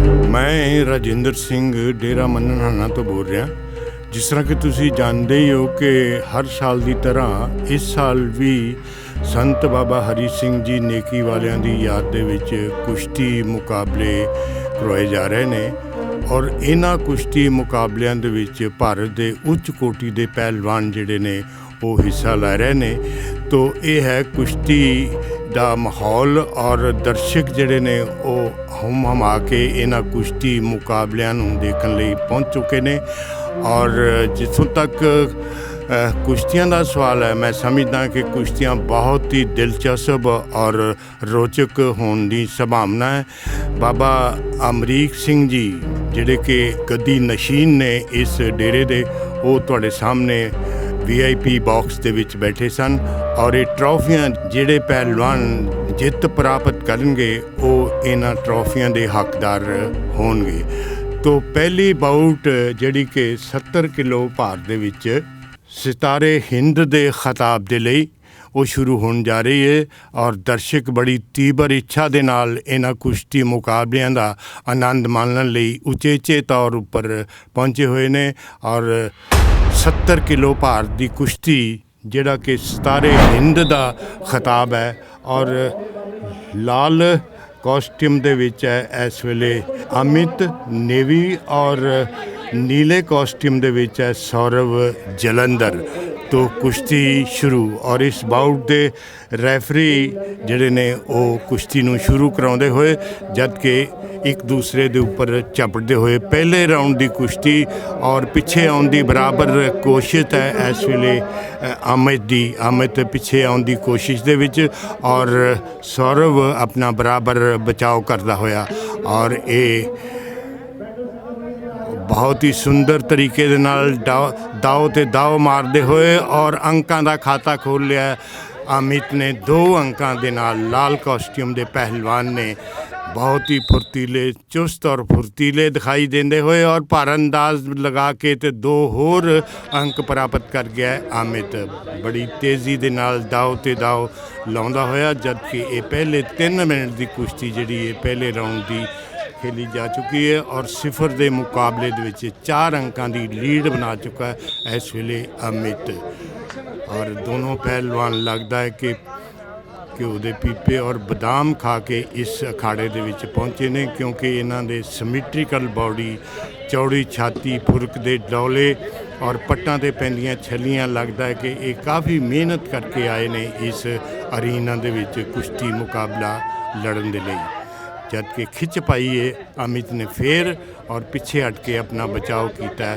मैं राजेंद्र सिंह डेरा ਮੰਨਣ ਤੋਂ ਬੋਲ ਰਿਹਾ। ਜਿਸ ਤਰ੍ਹਾਂ ਕਿ ਤੁਸੀਂ ਜਾਣਦੇ ਹੀ ਹੋ ਕਿ ਹਰ ਸਾਲ ਦੀ ਤਰ੍ਹਾਂ ਇਸ ਸਾਲ ਵੀ ਸੰਤ ਬਾਬਾ ਹਰੀ ਸਿੰਘ ਜੀ ਨੇਕੀ ਵਾਲਿਆਂ ਦੀ ਯਾਦ ਦੇ ਵਿੱਚ ਕੁਸ਼ਤੀ ਮੁਕਾਬਲੇ ਕਰਵਾਏ ਜਾ ਰਹੇ ਨੇ ਔਰ ਇਹਨਾਂ ਕੁਸ਼ਤੀ ਮੁਕਾਬਲਿਆਂ ਦੇ ਵਿੱਚ ਭਾਰਤ ਦੇ ਉੱਚ ਕੋਟੀ ਦੇ ਪਹਿਲਵਾਨ ਜਿਹੜੇ ਨੇ ਉਹ ਹਿੱਸਾ ਲੈ ਰਹੇ ਨੇ। ਤੋ ਇਹ ਹੈ ਕੁਸ਼ਤੀ ਦਾ ਮਾਹੌਲ ਔਰ ਦਰਸ਼ਕ ਜਿਹੜੇ ਨੇ ਉਹ ਹੁਮ ਹਮਾ ਕੇ ਇਹਨਾਂ ਕੁਸ਼ਤੀ ਮੁਕਾਬਲਿਆਂ ਨੂੰ ਦੇਖਣ ਲਈ ਪਹੁੰਚ ਚੁੱਕੇ ਨੇ। ਔਰ ਜਿੱਥੋਂ ਤੱਕ ਕੁਸ਼ਤੀਆਂ ਦਾ ਸਵਾਲ ਹੈ, ਮੈਂ ਸਮਝਦਾ ਕਿ ਕੁਸ਼ਤੀਆਂ ਬਹੁਤ ਹੀ ਦਿਲਚਸਪ ਔਰ ਰੋਚਕ ਹੋਣ ਦੀ ਸੰਭਾਵਨਾ ਹੈ। ਬਾਬਾ ਅਮਰੀਕ ਸਿੰਘ ਜੀ ਜਿਹੜੇ ਕਿ ਗੱਦੀ ਨਸ਼ੀਨ ਨੇ ਇਸ ਡੇਰੇ ਦੇ, ਉਹ ਤੁਹਾਡੇ ਸਾਹਮਣੇ VIP ਬਾਕਸ ਦੇ ਵਿੱਚ ਬੈਠੇ ਸਨ ਔਰ ਇਹ ਟਰੋਫੀਆਂ ਜਿਹੜੇ ਪਹਿਲਵਾਨ ਜਿੱਤ ਪ੍ਰਾਪਤ ਕਰਨਗੇ ਉਹ ਇਹਨਾਂ ਟਰੋਫੀਆਂ ਦੇ ਹੱਕਦਾਰ ਹੋਣਗੇ। ਤੋ ਪਹਿਲੀ ਬਾਊਟ ਜਿਹੜੀ ਕਿ 70 ਕਿਲੋ ਭਾਰ ਦੇ ਵਿੱਚ ਸਿਤਾਰੇ ਹਿੰਦ ਦੇ ਖਿਤਾਬ ਦੇ ਲਈ ਉਹ ਸ਼ੁਰੂ ਹੋਣ ਜਾ ਰਹੀ ਹੈ ਔਰ ਦਰਸ਼ਕ ਬੜੀ ਤੀਬਰ ਇੱਛਾ ਦੇ ਨਾਲ ਇਹਨਾਂ ਕੁਸ਼ਤੀ ਮੁਕਾਬਲਿਆਂ ਦਾ ਆਨੰਦ ਮਾਣਨ ਲਈ ਉਚੇਚੇ ਤੌਰ ਉੱਪਰ ਪਹੁੰਚੇ ਹੋਏ ਨੇ। ਔਰ 70 ਕਿਲੋ ਭਾਰ ਦੀ ਕੁਸ਼ਤੀ ਜਿਹੜਾ ਕਿ ਸਿਤਾਰੇ ਹਿੰਦ ਦਾ ਖਿਤਾਬ ਹੈ ਔਰ ਲਾਲ ਕਾਸਟਿਊਮ ਦੇ ਵਿੱਚ ਹੈ ਇਸ ਵੇਲੇ ਅਮਿਤ ਨੇਵੀ ਔਰ ਨੀਲੇ ਕਾਸਟਿਊਮ ਦੇ ਵਿੱਚ ਹੈ ਸੌਰਵ ਜਲੰਧਰ। ਤੋਂ ਕੁਸ਼ਤੀ ਸ਼ੁਰੂ ਔਰ ਇਸ ਬਾਊਟ ਦੇ ਰੈਫਰੀ ਜਿਹੜੇ ਨੇ ਉਹ ਕੁਸ਼ਤੀ ਨੂੰ ਸ਼ੁਰੂ ਕਰਾਉਂਦੇ ਹੋਏ ਜਦ ਕਿ ਇੱਕ ਦੂਸਰੇ ਦੇ ਉੱਪਰ ਝਪਟਦੇ ਹੋਏ ਪਹਿਲੇ ਰਾਊਂਡ ਦੀ ਕੁਸ਼ਤੀ ਔਰ ਪਿੱਛੇ ਆਉਣ ਦੀ ਬਰਾਬਰ ਕੋਸ਼ਿਸ਼ ਹੈ ਇਸ ਵੇਲੇ ਅਮਿਤ ਪਿੱਛੇ ਆਉਣ ਦੀ ਕੋਸ਼ਿਸ਼ ਦੇ ਵਿੱਚ ਔਰ ਸੌਰਵ ਆਪਣਾ ਬਰਾਬਰ ਬਚਾਓ ਕਰਦਾ ਹੋਇਆ ਔਰ ਇਹ ਬਹੁਤ ਹੀ ਸੁੰਦਰ ਤਰੀਕੇ ਦੇ ਨਾਲ ਦਾਓ ਤੇ ਦਾਓ ਮਾਰਦੇ ਹੋਏ ਔਰ ਅੰਕਾਂ ਦਾ ਖਾਤਾ ਖੋਲ੍ਹ ਲਿਆ। ਅਮਿਤ ਨੇ 2 ਅੰਕਾਂ ਦੇ ਨਾਲ ਲਾਲ ਕਾਸਟਿਊਮ ਦੇ ਪਹਿਲਵਾਨ ਨੇ ਬਹੁਤ ਹੀ ਫੁਰਤੀਲੇ ਚੁਸਤ ਔਰ ਫੁਰਤੀਲੇ ਦਿਖਾਈ ਦਿੰਦੇ ਹੋਏ ਔਰ ਭਾਰਅੰਦਾਜ਼ ਲਗਾ ਕੇ ਤੇ 2 ਹੋਰ ਅੰਕ ਪ੍ਰਾਪਤ ਕਰ ਗਿਆ ਅਮਿਤ ਬੜੀ ਤੇਜ਼ੀ ਦੇ ਨਾਲ ਦਾਓ ਤੇ ਦਾਓ ਲਾਉਂਦਾ ਹੋਇਆ। ਜਦ ਕਿ ਇਹ ਪਹਿਲੇ 3 ਮਿੰਟ ਦੀ ਕੁਸ਼ਤੀ ਜਿਹੜੀ ਇਹ ਪਹਿਲੇ ਰਾਊਂਡ ਦੀ खेली जा चुकी है और 0 के मुकाबले दे विच 4 अंकों की लीड बना चुका है इस वेले अमित। और दोनों पहलवान लगता है कि घ्यो के पीपे और बदाम खा के इस अखाड़े दे विच पहुँचे ने क्योंकि इन्हां दे सिमिट्रिकल बॉडी चौड़ी छाती फुरक दे डौले और पट्टां ते पैंदियां छलियां लगता है कि ये काफ़ी मेहनत करके आए ने इस अरीना दे विच कुश्ती मुकाबला लड़न दे लई। जद कि खिच पाई है अमित ने फिर और पीछे हट के अपना बचाव किया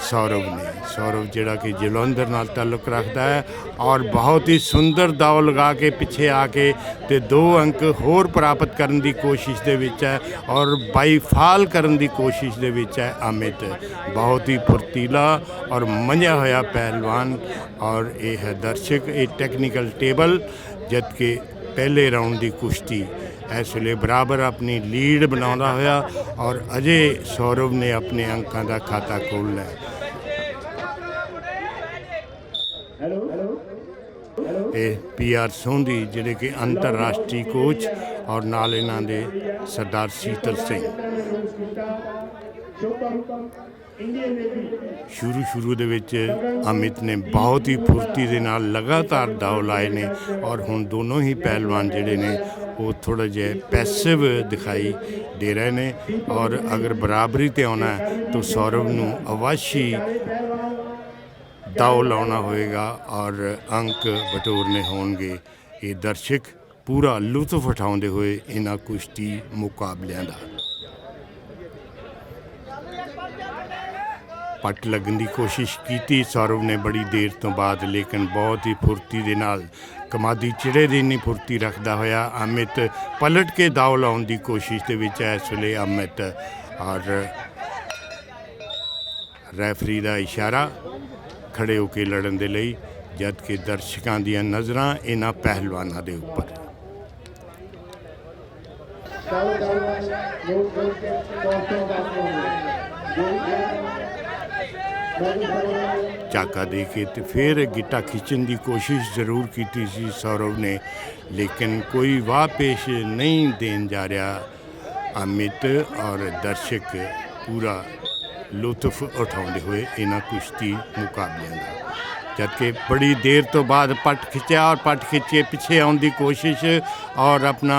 सौरभ ने। सौरभ जिहड़ा कि जलंधर नाल ताल्लुक रखता है और बहुत ही सुंदर दाव लगा के पीछे आके ते 2 अंक होर प्राप्त करने की कोशिश दे विच है और बाई फाल करने की कोशिश दे विच है अमित। बहुत ही फुर्तीला और मंझा होया पहलवान और ये है दर्शक ये टेक्निकल टेबल। जबकि पहले राउंड की कुश्ती इस वे बराबर अपनी लीड बना होया और अजय सौरभ ने अपने अंकों का खाता खोल लिया। PR सोंधी जिहड़े कि अंतरराष्ट्रीय कोच और नाल इन्हां दे सरदार शीतल सिंह शुरू दे विच अमित ने बहुत ही फुर्ती दे नाल लगातार दाव लाए ने और हुण दोनों ही पहलवान जिहड़े ने वो थोड़ा जिहा पैसिव दिखाई दे रहे ने और अगर बराबरी ते आना है तो सौरभ नूं अवश्य दाव लाउणा होएगा और अंक बटोरने होणगे। ये दर्शक पूरा लुत्फ उठाउंदे होए इन्हां कुश्ती मुकाबलियां दा। पट लगन की कोशिश की सौरभ ने बड़ी देर तो बाद लेकिन बहुत ही फुर्ती दे नाल कमादी चिड़े की इन्नी फुर्ती रखता होया अमित पलट के दाव लाउण की कोशिश के विच है इस वेले अमित। और रैफरी का इशारा खड़े होके लड़न दे लई जबकि दर्शकों दी नज़रां इन्हां पहलवानां दे उपर। झाका दे के तो फिर गिट्टा खिंचन की कोशिश जरूर की सी सौरभ ने लेकिन कोई वाह पेश नहीं देन जा रहा अमित और दर्शक पूरा लुत्फ उठाते हुए इन्हां कुश्ती मुकाबलियां का, जबकि बड़ी देर तो बाद पट खिंचा और पट खिंचे पिछे आने की कोशिश और अपना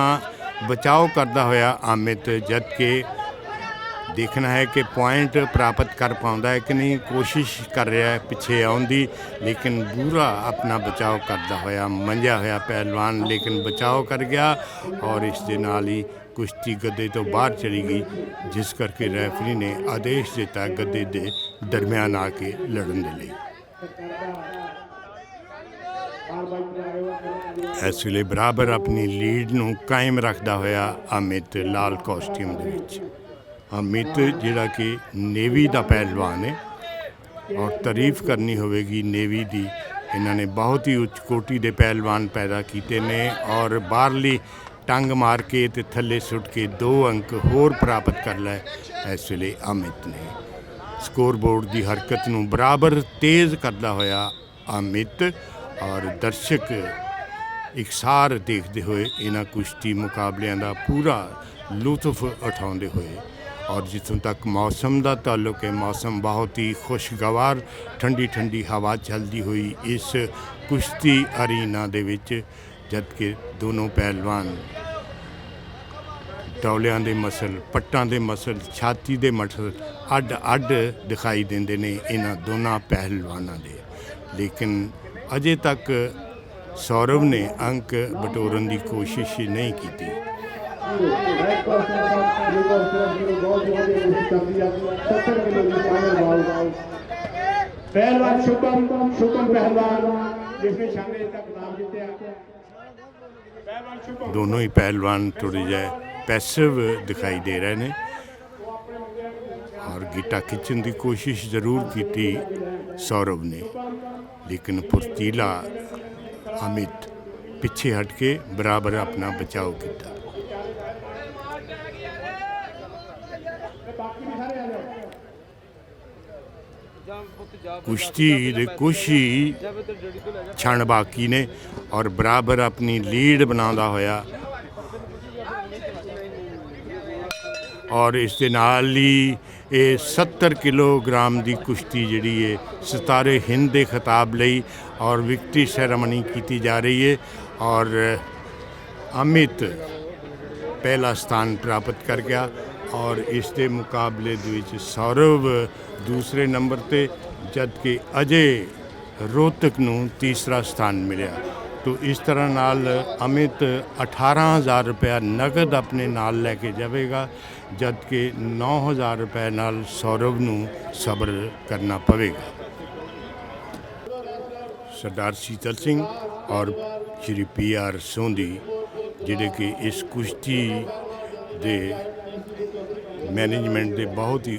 बचाव करता होया अमित, जबकि देखना है कि पॉइंट प्राप्त कर पाता है कि नहीं, कोशिश कर रहा है पिछे आने की, लेकिन पूरा अपना बचाव करता होया मंझा होया पहलवान, लेकिन बचाव कर गया और इस दे नाल ही कुश्ती गद्दे तो बाहर चली गई, जिस करके रैफरी ने आदेश दिता गद्दे के दरम्यान आके लड़न के लिए। इस वे बराबर अपनी लीड नूं कायम रखता होया अमित लाल कॉस्ट्यूम दे विच। अमित जिहड़ा कि नेवी का पहलवान है और तारीफ करनी होगी नेवी की, इन्होंने बहुत ही उच्च कोटि के पहलवान पैदा किए ने और बाहरली टंग मार के ते थले सुट के 2 अंक होर प्राप्त कर लै इस वे अमित ने। स्कोर बोर्ड की हरकत नूं बराबर तेज़ करता होया अमित और दर्शक इकसार देखते हुए इन्हां कुश्ती मुकाबलियां का पूरा लुत्फ उठाते हुए। और जितों तक मौसम का ताल्लुक है, मौसम बहुत ही खुशगवार ठंडी ठंडी हवा चलती हुई इस कुश्ती अरीना दे विच, जबकि दोनों पहलवान टौलियां दे मसल, पट्टां दे मसल, छाती दे मसल अड अड दिखाई देंदे ने इन्हां दोनों पहलवानों दे। लेकिन अजे तक सौरभ ने अंक बटोरन की कोशिश नहीं की। पहलवान शुभम पहलवान जिसने शामिल का खिताब जीता। दोनों ही पहलवान थोड़े जाए पैसिव दिखाई दे रहे हैं और गिटा खिंचन की कोशिश जरूर की सौरभ ने, लेकिन फुर्तीला अमित पिछे हट के बराबर अपना बचाव किया। कुश्ती दे कुछ ही क्षण बाकी ने और बराबर अपनी लीड बनाता होया और इस दे नाल ही 70 किलोग्राम की कुश्ती जिहड़ी है सितारे हिंद के खिताब लई और विक्ट्री सैरेमनी की जा रही है और अमित पहला स्थान प्राप्त कर गया और इस दे मुकाबले दे विच सौरभ दूसरे नंबर ते, जबकि अजय रोहतक नूं तीसरा स्थान मिलिया। तो इस तरह नाल अमित 18,000 रुपया नगद अपने नाल लैके जाएगा, जबकि 9,000 रुपये नाल सौरभ नूं सबर करना पवेगा। सरदार शीतल सिंह और श्री PR सोंधी जिहड़े कि इस कुश्ती दे मैनेजमेंट के बहुत ही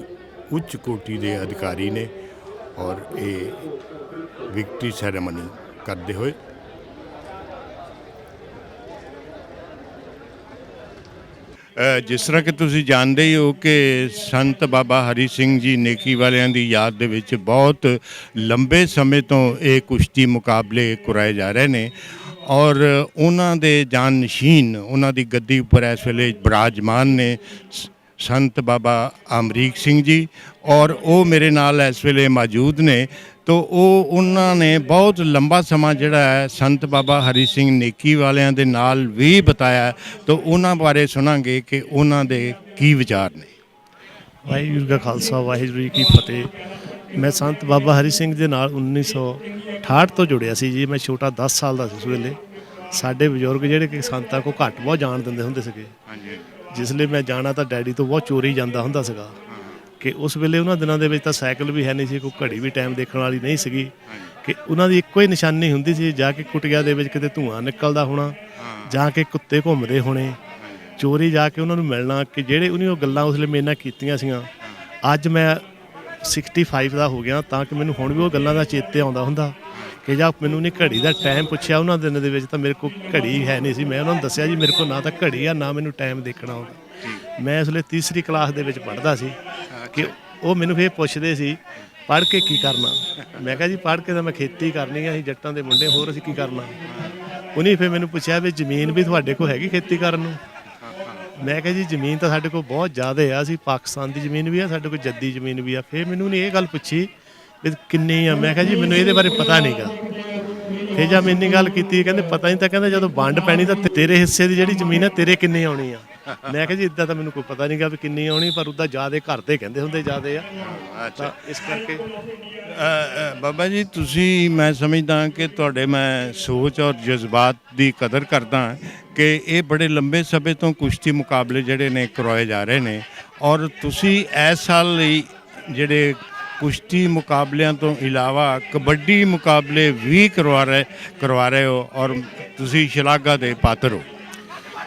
उच्च कोटि के अधिकारी ने और ये विक्ट्री सैरेमनी करते हुए जिस तरह कि तुसीं जानते ही हो कि संत बाबा हरी सिंह जी नेकी वालियां दी याद दे विच बहुत लंबे समय तो ये कुश्ती मुकाबले कराए जा रहे हैं और उन्हां दे जानशीन उन्हां दी गद्दी उपर इस वेले विराजमान ने संत बाबा अमरीक सिंह जी और वो मेरे नाल इस वेले मौजूद ने। तो उन्होंने बहुत लंबा समा जिहड़ा है संत बाबा हरी सिंह नेकी वालियां दे नाल भी बताया, तो उन्हां बारे सुनांगे कि उन्हां दे की विचार ने। वाहिगुरू का खालसा वाहिगुरू जी की फतेह। मैं संत बाबा हरी सिंह दे नाल 1968 तो जुड़िया सी जी। मैं छोटा 10 साल का उस वेले। साडे बजुर्ग जिहड़े कि संतां को घੱਟ बहुत जान दिंदे हुंदे सीगे। जिसले मैं जाना तो डैडी तो बहुत चोरी जाता हुंदा सीगा कि उस वेले उन्हां दिनां दे विच तां साइकिल भी है नहीं सी, कोई घड़ी भी टाइम देखण वाली नहीं सीगी कि उन्हां दी इक्को ही निशानी हुंदी सी जाके कुटिया दे विच किते धुआं निकलदा होना, जाके कुत्ते घुंमदे होणे, चोरी जाके उन्हां नूं मिलना कि जिहड़े उन्हीं वो गल्लां उसले मेरे नाल कीतीआं सीगीआं। अज मैं 65 का हो गया तां कि मैनूं हुण भी वो गल्लां दा चेते आउंदा हुंदा कि जा मैनूं नहीं घड़ी का टाइम पुछया उन्हां दिनां दे विच तां मेरे को घड़ी है नहीं सी। मैं उन्हां नूं दस्सिया जी मेरे को ना तां घड़ी आ ना मैनूं टाइम देखना आउंदा। मैं उसले तीसरी क्लास दे विच पढ़दा सी कि वो मैनूं फिर पुछदे सी पढ़ के की करना। मैं कहा जी पढ़ के तां मैं खेती करनी है, असीं जट्टां दे मुंडे होर असीं की करना। उन्हीं फिर मैनूं पुछया भी जमीन भी तुहाडे कोल हैगी खेती करन नूं? ਮੈਂ ਕਿਹਾ ਜੀ ਜ਼ਮੀਨ ਤਾਂ ਸਾਡੇ ਕੋਲ ਬਹੁਤ ਜ਼ਿਆਦਾ ਆ, ਅਸੀਂ ਪਾਕਿਸਤਾਨ ਦੀ ਜ਼ਮੀਨ ਵੀ ਆ, ਸਾਡੇ ਕੋਲ ਜੱਦੀ ਜ਼ਮੀਨ ਵੀ ਆ। ਫਿਰ ਮੈਨੂੰ ਨੇ ਇਹ ਗੱਲ ਪੁੱਛੀ ਵੀ ਕਿੰਨੀ ਆ, ਮੈਂ ਕਿਹਾ ਜੀ ਮੈਨੂੰ ਇਹਦੇ ਬਾਰੇ ਪਤਾ ਨਹੀਂਗਾ। ਫਿਰ ਜਦ ਮੈਂ ਇੰਨੀ ਗੱਲ ਕੀਤੀ ਕਹਿੰਦੇ ਪਤਾ ਨਹੀਂ, ਤਾਂ ਕਹਿੰਦਾ ਜਦੋਂ ਵੰਡ ਪੈਣੀ ਤਾਂ ਤੇਰੇ ਹਿੱਸੇ ਦੀ ਜਿਹੜੀ ਜ਼ਮੀਨ ਆ ਤੇਰੇ ਕਿੰਨੀ ਆਉਣੀ ਆ। ਮੈਂ ਕਿਹਾ ਜੀ ਇੱਦਾਂ ਤਾਂ ਮੈਨੂੰ ਕੋਈ ਪਤਾ ਨਹੀਂਗਾ ਵੀ ਕਿੰਨੀ ਆਉਣੀ, ਪਰ ਉੱਦਾਂ ਜ਼ਿਆਦਾ ਘਰ ਦੇ ਕਹਿੰਦੇ ਹੁੰਦੇ ਜ਼ਿਆਦਾ ਆ, ਤਾਂ ਇਸ ਕਰਕੇ। ਬਾਬਾ ਜੀ ਤੁਸੀਂ, ਮੈਂ ਸਮਝਦਾ ਕਿ ਤੁਹਾਡੇ ਮੈਂ ਸੋਚ ਔਰ ਜਜ਼ਬਾਤ ਦੀ ਕਦਰ ਕਰਦਾ ਕਿ ਇਹ ਬੜੇ ਲੰਬੇ ਸਮੇਂ ਤੋਂ ਕੁਸ਼ਤੀ ਮੁਕਾਬਲੇ ਜਿਹੜੇ ਨੇ ਕਰਵਾਏ ਜਾ ਰਹੇ ਨੇ, ਔਰ ਤੁਸੀਂ ਇਸ ਸਾਲ ਲਈ ਜਿਹੜੇ ਕੁਸ਼ਤੀ ਮੁਕਾਬਲਿਆਂ ਤੋਂ ਇਲਾਵਾ ਕਬੱਡੀ ਮੁਕਾਬਲੇ ਵੀ ਕਰਵਾ ਰਹੇ ਹੋ, ਔਰ ਤੁਸੀਂ ਸ਼ਲਾਘਾ ਦੇ ਪਾਤਰ ਹੋ।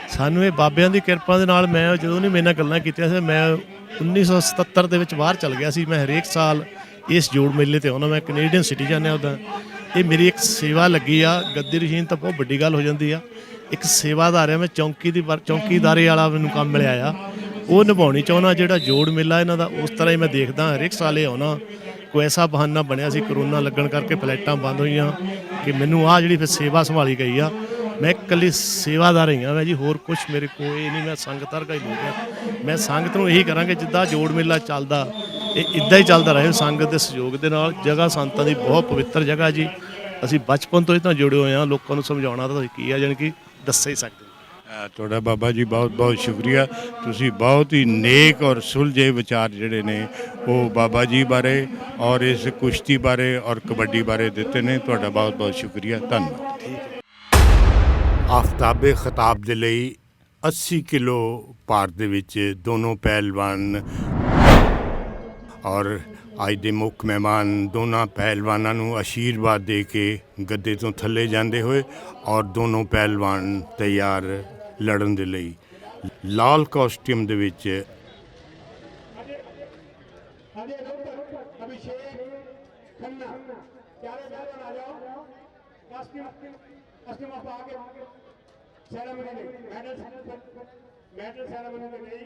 ਸਾਨੂੰ ਇਹ ਬਾਬਿਆਂ ਦੀ ਕਿਰਪਾ ਦੇ ਨਾਲ, ਮੈਂ ਜਦੋਂ ਨਹੀਂ ਮੇਰੇ ਨਾਲ ਗੱਲਾਂ ਕੀਤੀਆਂ ਸੀ, ਮੈਂ 1977 ਦੇ ਵਿੱਚ ਬਾਹਰ ਚਲ ਗਿਆ ਸੀ। ਮੈਂ ਹਰੇਕ ਸਾਲ ਇਸ ਜੋੜ ਮੇਲੇ 'ਤੇ ਆਉਣਾ, ਮੈਂ ਕੈਨੇਡੀਅਨ ਸਿਟੀਜ਼ਨ ਹਾਂ ਉੱਦਾਂ। ਇਹ ਮੇਰੀ ਇੱਕ ਸੇਵਾ ਲੱਗੀ ਆ। ਗੱਦੀ ਰਸ਼ੀਨ ਤਾਂ ਬਹੁਤ ਵੱਡੀ ਗੱਲ ਹੋ ਜਾਂਦੀ ਆ, ਇੱਕ ਸੇਵਾਦਾਰ ਆ ਮੈਂ, ਚੌਂਕੀਦਾਰੇ ਵਾਲਾ ਮੈਨੂੰ ਕੰਮ ਮਿਲਿਆ ਆ, ਉਹ ਨਿਭਾਉਣੀ ਚਾਹੁੰਦਾ। ਜਿਹੜਾ ਜੋੜ ਮੇਲਾ ਇਹਨਾਂ ਦਾ ਉਸ ਤਰ੍ਹਾਂ ਹੀ ਮੈਂ ਦੇਖਦਾ, ਹਰੇਕ ਸਾਲ ਇਹ ਆਉਣਾ। ਕੋਈ ਐਸਾ ਬਹਾਨਾ ਬਣਿਆ ਸੀ ਕਰੋਨਾ ਲੱਗਣ ਕਰਕੇ ਫਲਾਈਟਾਂ ਬੰਦ ਹੋਈਆਂ ਕਿ ਮੈਨੂੰ ਆਹ ਜਿਹੜੀ ਫਿਰ ਸੇਵਾ ਸੰਭਾਲੀ ਗਈ ਆ। ਮੈਂ ਇਕੱਲੀ ਸੇਵਾਦਾਰ ਹੀ ਹਾਂ ਮੈਂ ਜੀ, ਹੋਰ ਕੁਛ ਮੇਰੇ ਕੋਲ ਇਹ ਨਹੀਂ। ਮੈਂ ਸੰਗਤ ਵਰਗਾ ਹੀ ਲੋਕ ਹਾਂ। ਮੈਂ ਸੰਗਤ ਨੂੰ ਇਹੀ ਕਰਾਂਗੇ ਜਿੱਦਾਂ ਜੋੜ ਮੇਲਾ ਚੱਲਦਾ ਇਹ ਇੱਦਾਂ ਹੀ ਚੱਲਦਾ ਰਹੇ, ਸੰਗਤ ਦੇ ਸਹਿਯੋਗ ਦੇ ਨਾਲ। ਜਗ੍ਹਾ ਸੰਤਾਂ ਦੀ ਬਹੁਤ ਪਵਿੱਤਰ ਜਗ੍ਹਾ ਜੀ, ਅਸੀਂ ਬਚਪਨ ਤੋਂ ਹੀ ਤਾਂ ਜੁੜੇ ਹੋਏ ਹਾਂ। ਲੋਕਾਂ ਨੂੰ ਸਮਝਾਉਣਾ ਤਾਂ ਕੀ ਆ, ਜਾਣੀ ਕਿ ਦੱਸ ਹੀ ਸਕਦੇ। ਤੁਹਾਡਾ ਬਾਬਾ ਜੀ ਬਹੁਤ ਬਹੁਤ ਸ਼ੁਕਰੀਆ। ਤੁਸੀਂ ਬਹੁਤ ਹੀ ਨੇਕ ਔਰ ਸੁਲਝੇ ਵਿਚਾਰ ਜਿਹੜੇ ਨੇ ਉਹ ਬਾਬਾ ਜੀ ਬਾਰੇ ਔਰ ਇਸ ਕੁਸ਼ਤੀ ਬਾਰੇ ਔਰ ਕਬੱਡੀ ਬਾਰੇ ਦਿੱਤੇ ਨੇ। ਤੁਹਾਡਾ ਬਹੁਤ ਬਹੁਤ ਸ਼ੁਕਰੀਆ, ਧੰਨਵਾਦ। ਆਫਤਾਬੇ ਖਿਤਾਬ ਦੇ ਲਈ 80 ਕਿਲੋ ਭਾਰ ਦੇ ਵਿੱਚ ਦੋਨੋਂ ਪਹਿਲਵਾਨ ਔਰ ਅੱਜ ਦੇ ਮੁੱਖ ਮਹਿਮਾਨ ਦੋਨਾਂ ਪਹਿਲਵਾਨਾਂ ਨੂੰ ਆਸ਼ੀਰਵਾਦ ਦੇ ਕੇ ਗੱਦੇ ਤੋਂ ਥੱਲੇ ਜਾਂਦੇ ਹੋਏ, ਔਰ ਦੋਨੋਂ ਪਹਿਲਵਾਨ ਤਿਆਰ ਲੜਨ ਦੇ ਲਈ ਲਾਲ ਕਾਸਟਿਊਮ ਦੇ ਵਿੱਚ।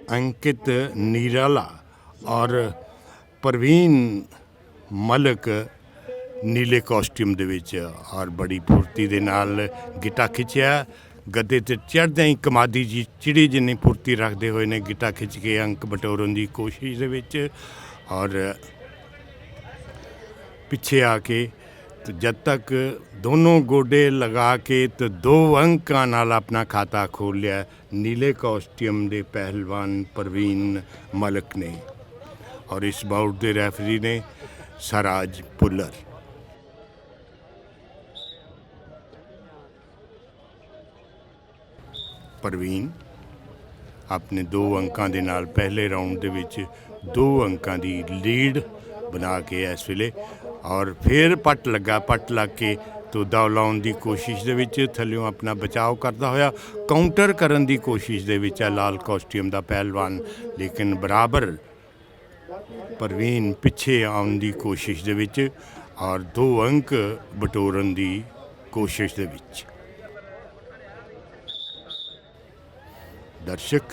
अंकित निराला और प्रवीण मलक नीले कॉस्ट्यूम दे विच और बड़ी फुर्ती दे नाल गिटा खिंचिया। गद्दे ते चढ़दे ही कमादी जी चिड़ी जिन्नी फुर्ती रखते हुए ने गिटा खिंच के अंक बटोरन की कोशिश दे विच, और पिछे आके तो जब तक दोनों गोडे लगा के तो 2 अंकों नाल अपना खाता खोल लिया नीले कॉस्ट्यूम के पहलवान प्रवीण मलक ने, और इस बाउट के रेफरी ने सराज पुलर। प्रवीण अपने 2 अंकों के नाल पहले राउंड के विच 2 अंकों की लीड बना के इस वेले, और फिर पट लग के तो दौलाउन की कोशिश दे विच थल्यों अपना बचाव करता होया काउंटर करन की कोशिश दे विच लाल कॉस्ट्यूम का पहलवान, लेकिन बराबर प्रवीण पिछे आउन की कोशिश दे विच और 2 अंक बटोरन की कोशिश दे विच। दर्शक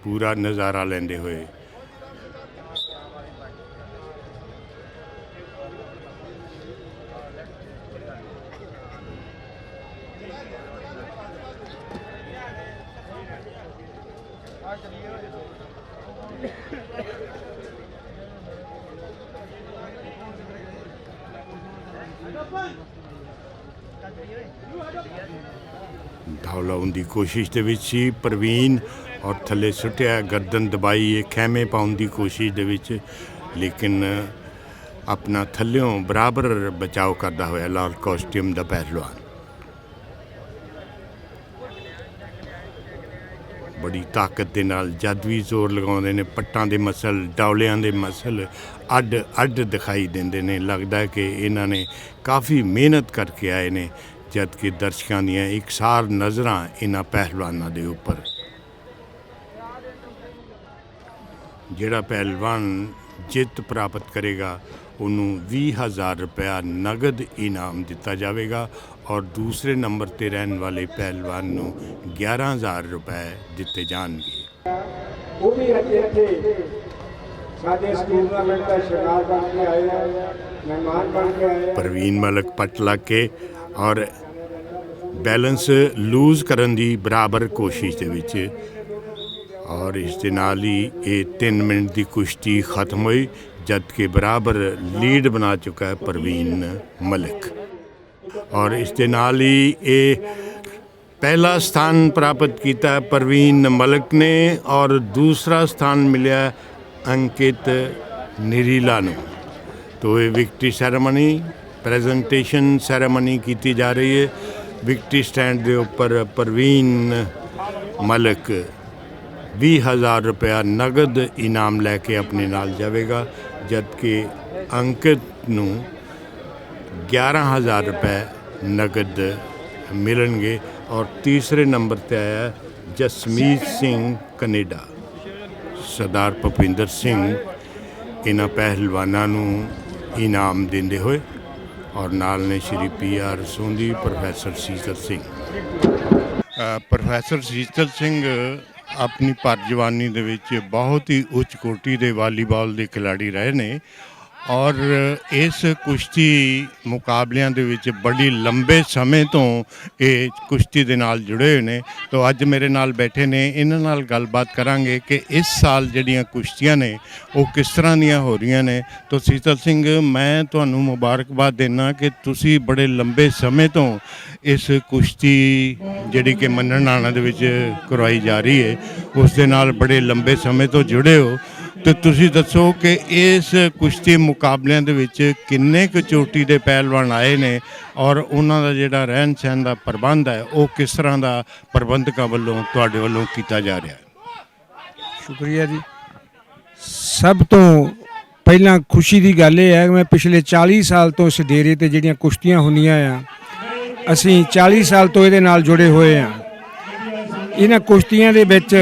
पूरा नज़ारा लेंदे हुए धौलाउन की कोशिश दे विच ही प्रवीण, और थले सुटिया गर्दन दबाई खैमे पाउन की कोशिश दे विच, लेकिन अपना थल्यों बराबर बचाव करता होया लाल कॉस्ट्यूम का पहलवान। बड़ी ताकत के नाल जद भी जोर लगाउंदे ने पट्टां दे मसल डौलियां दे मसल अड अड दिखाई देंदे ने। लगता है कि इन्हां ने काफ़ी मेहनत करके आए ने, जबकि दर्शकों दियां इकसार नज़रां इन्हां पहलवानां दे उपर। जिहड़ा पहलवान जित प्राप्त करेगा उन्होंने 20,000 रुपया नगद इनाम दिता जाएगा, और दूसरे नंबर ते रहने वाले पहलवान को 11,000 रुपए दिते जाएंगे। प्रवीण मलक पट लग के और ਬੈਲੈਂਸ ਲੂਜ਼ ਕਰਨ ਦੀ ਬਰਾਬਰ ਕੋਸ਼ਿਸ਼ ਦੇ ਵਿੱਚ। ਔਰ ਇਸ ਦੇ ਨਾਲ ਹੀ ਇਹ 3 ਮਿੰਟ ਦੀ ਕੁਸ਼ਤੀ ਖਤਮ ਹੋਈ, ਜਦ ਕਿ ਬਰਾਬਰ ਲੀਡ ਬਣਾ ਚੁੱਕਾ ਹੈ ਪ੍ਰवीन मलिक। ਔਰ ਇਸ ਦੇ ਨਾਲ ਹੀ ਇਹ ਪਹਿਲਾ ਸਥਾਨ ਪ੍ਰਾਪਤ ਕੀਤਾ ਪ੍ਰवीन मलिक ਨੇ ਔਰ ਦੂਸਰਾ ਸਥਾਨ ਮਿਲਿਆ अंकित निरीला ਨੂੰ। तो ये विक्ट्री सैरेमनी प्रेजेंटेशन सैरेमनी की जा रही है। विक्ट्री स्टैंड के उपर प्रवीण मलिक 20,000 रुपया नगद इनाम लैके अपने नाल जाएगा, जबकि अंकित नू 11,000 रुपये नगद मिलणगे। और तीसरे नंबर पर आया जसमीत सिंह कनेडा। सरदार भुपिंदर सिंह इन्हां पहलवानां नूं इनाम देंदे होए और नाल ने श्री PR सोंधी, प्रोफैसर शीतल सिंह। प्रोफैसर शीतल सिंह अपनी भर जवानी दे विच बहुत ही उच्च कोटि के वालीबॉल के खिलाड़ी रहे ने और इस कुश्ती मुकाबलियां दे विच बड़ी लंबे समय तो ये कुश्ती दे नाल जुड़े हुए ने। तो अज मेरे नाल बैठे ने, इन्हां नाल गलबात करांगे कि इस साल जिहड़ियां कुश्तियां ने वो किस तरह दियां हो रही ने। तो शीतल सिंह, मैं तुहानूं मुबारकबाद देना कि तुसी बड़े लंबे समय तो इस कुश्ती जिहड़ी कि मन्नणाणा दे विच करवाई जा रही है उस दे नाल बड़े लंबे समय तो जुड़े हो। तो तुसी दसो कि इस कुश्ती मुकाबलिਆਂ ਦੇ ਵਿੱਚ ਕਿੰਨੇ ਕੁ ਚੋਟੀ ਦੇ ਪਹਿਲਵਾਨ ਆਏ ਨੇ ਔਰ ਉਹਨਾਂ ਦਾ ਜਿਹੜਾ ਰਹਿਣ ਸਹਿਣ ਦਾ ਪ੍ਰਬੰਧ ਹੈ ਉਹ ਕਿਸ ਤਰ੍ਹਾਂ ਦਾ ਪ੍ਰਬੰਧਕਾਂ ਵੱਲੋਂ ਤੁਹਾਡੇ ਵੱਲੋਂ ਕੀਤਾ ਜਾ ਰਿਹਾ ਹੈ। ਸ਼ੁਕਰੀਆ ਜੀ। ਸਭ ਤੋਂ ਪਹਿਲਾਂ ਖੁਸ਼ੀ ਦੀ ਗੱਲ ਇਹ ਹੈ ਕਿ ਮੈਂ ਪਿਛਲੇ 40 ਸਾਲ ਤੋਂ ਇਸ ਡੇਰੇ ਤੇ ਜਿਹੜੀਆਂ ਕੁਸ਼ਤੀਆਂ ਹੁੰਦੀਆਂ ਆ, ਅਸੀਂ 40 ਸਾਲ ਤੋਂ ਇਹਦੇ ਨਾਲ ਜੁੜੇ ਹੋਏ ਆ। ਇਹਨਾਂ ਕੁਸ਼ਤੀਆਂ ਦੇ ਵਿੱਚ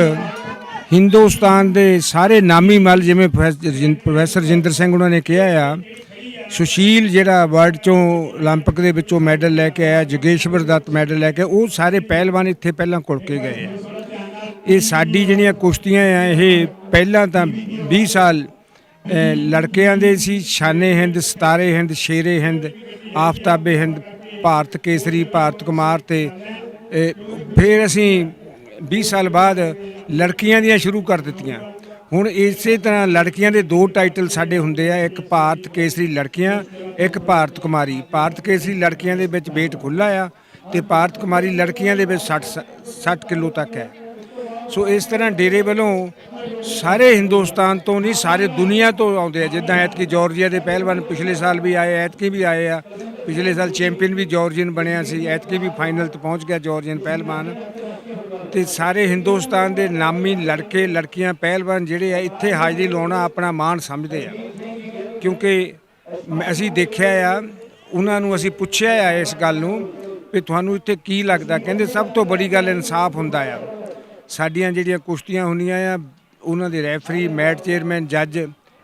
ਹਿੰਦੁਸਤਾਨ ਦੇ ਸਾਰੇ ਨਾਮੀ ਮੱਲ, ਜਿਵੇਂ ਪ੍ਰੋਫੈਸਰ ਰਜਿੰਦਰ ਸਿੰਘ ਉਹਨਾਂ ਨੇ ਕਿਹਾ ਆ, ਸੁਸ਼ੀਲ ਜਿਹੜਾ ਵਰਲਡ ਚੋਂ ਓਲੰਪਿਕ ਦੇ ਵਿੱਚੋਂ ਮੈਡਲ ਲੈ ਕੇ ਆਇਆ, ਜੋਗੇਸ਼ਵਰ ਦੱਤ ਮੈਡਲ ਲੈ ਕੇ, ਉਹ ਸਾਰੇ ਪਹਿਲਵਾਨ ਇੱਥੇ ਪਹਿਲਾਂ ਘੁਲ ਕੇ ਗਏ ਆ। ਇਹ ਸਾਡੀ ਜਿਹੜੀਆਂ ਕੁਸ਼ਤੀਆਂ ਆ ਇਹ ਪਹਿਲਾਂ ਤਾਂ 20 ਸਾਲ ਲੜਕਿਆਂ ਦੇ ਸੀ, ਸ਼ਾਨੇ ਹਿੰਦ, ਸਤਾਰੇ ਹਿੰਦ, ਸ਼ੇਰੇ ਹਿੰਦ, ਆਫਤਾਬੇ ਹਿੰਦ, ਭਾਰਤ ਕੇਸਰੀ, ਭਾਰਤ ਕੁਮਾਰ, ਤੇ ਫਿਰ ਅਸੀਂ 20 ਸਾਲ ਬਾਅਦ ਲੜਕੀਆਂ ਦੀਆਂ ਸ਼ੁਰੂ ਕਰ ਦਿੱਤੀਆਂ। ਹੁਣ ਇਸੇ ਤਰ੍ਹਾਂ ਲੜਕੀਆਂ ਦੇ 2 ਟਾਈਟਲ ਸਾਡੇ ਹੁੰਦੇ ਆ, ਇੱਕ ਭਾਰਤ ਕੇਸਰੀ ਲੜਕੀਆਂ, ਇੱਕ ਭਾਰਤ ਕੁਮਾਰੀ। ਭਾਰਤ ਕੇਸਰੀ ਲੜਕੀਆਂ ਦੇ ਵਿੱਚ weight ਖੁੱਲ੍ਹਾ ਆ ਤੇ ਭਾਰਤ ਕੁਮਾਰੀ ਲੜਕੀਆਂ ਦੇ ਵਿੱਚ 60 ਕਿਲੋ ਤੱਕ ਹੈ। ਸੋ ਇਸ ਤਰ੍ਹਾਂ ਡੇਰੇ ਵੱਲੋਂ ਸਾਰੇ ਹਿੰਦੁਸਤਾਨ ਤੋਂ ਨਹੀਂ, ਸਾਰੇ ਦੁਨੀਆ ਤੋਂ ਆਉਂਦੇ ਆ। ਜਿੱਦਾਂ ਐਤਕੀ ਜਾਰਜੀਆ ਦੇ ਪਹਿਲਵਾਨ ਪਿਛਲੇ ਸਾਲ ਵੀ ਆਏ, ਐਤਕੀ ਵੀ ਆਏ ਆ। ਪਿਛਲੇ ਸਾਲ ਚੈਂਪੀਅਨ ਵੀ ਜਾਰਜੀਅਨ ਬਣਿਆ ਸੀ, ਐਤਕੀ ਵੀ ਫਾਈਨਲ 'ਤੇ ਪਹੁੰਚ ਗਿਆ ਜਾਰਜੀਅਨ ਪਹਿਲਵਾਨ। ਤੇ ਸਾਰੇ ਹਿੰਦੁਸਤਾਨ ਦੇ ਨਾਮੀ ਲੜਕੇ ਲੜਕੀਆਂ ਪਹਿਲਵਾਨ ਜਿਹੜੇ ਆ ਇੱਥੇ ਹਾਜ਼ਰੀ ਲਾਉਣਾ ਆਪਣਾ ਮਾਣ ਸਮਝਦੇ ਆ, ਕਿਉਂਕਿ ਅਸੀਂ ਦੇਖਿਆ ਆ, ਉਹਨਾਂ ਨੂੰ ਅਸੀਂ ਪੁੱਛਿਆ ਆ ਇਸ ਗੱਲ ਨੂੰ ਵੀ ਤੁਹਾਨੂੰ ਇੱਥੇ ਕੀ ਲੱਗਦਾ। ਕਹਿੰਦੇ ਸਭ ਤੋਂ ਬੜੀ ਗੱਲ ਇਨਸਾਫ ਹੁੰਦਾ ਆ। ਸਾਡੀਆਂ ਜਿਹੜੀਆਂ ਕੁਸ਼ਤੀਆਂ ਹੁੰਦੀਆਂ ਆ ਉਹਨਾਂ ਦੇ ਰੈਫਰੀ, ਮੈਚ ਚੇਅਰਮੈਨ, ਜੱਜ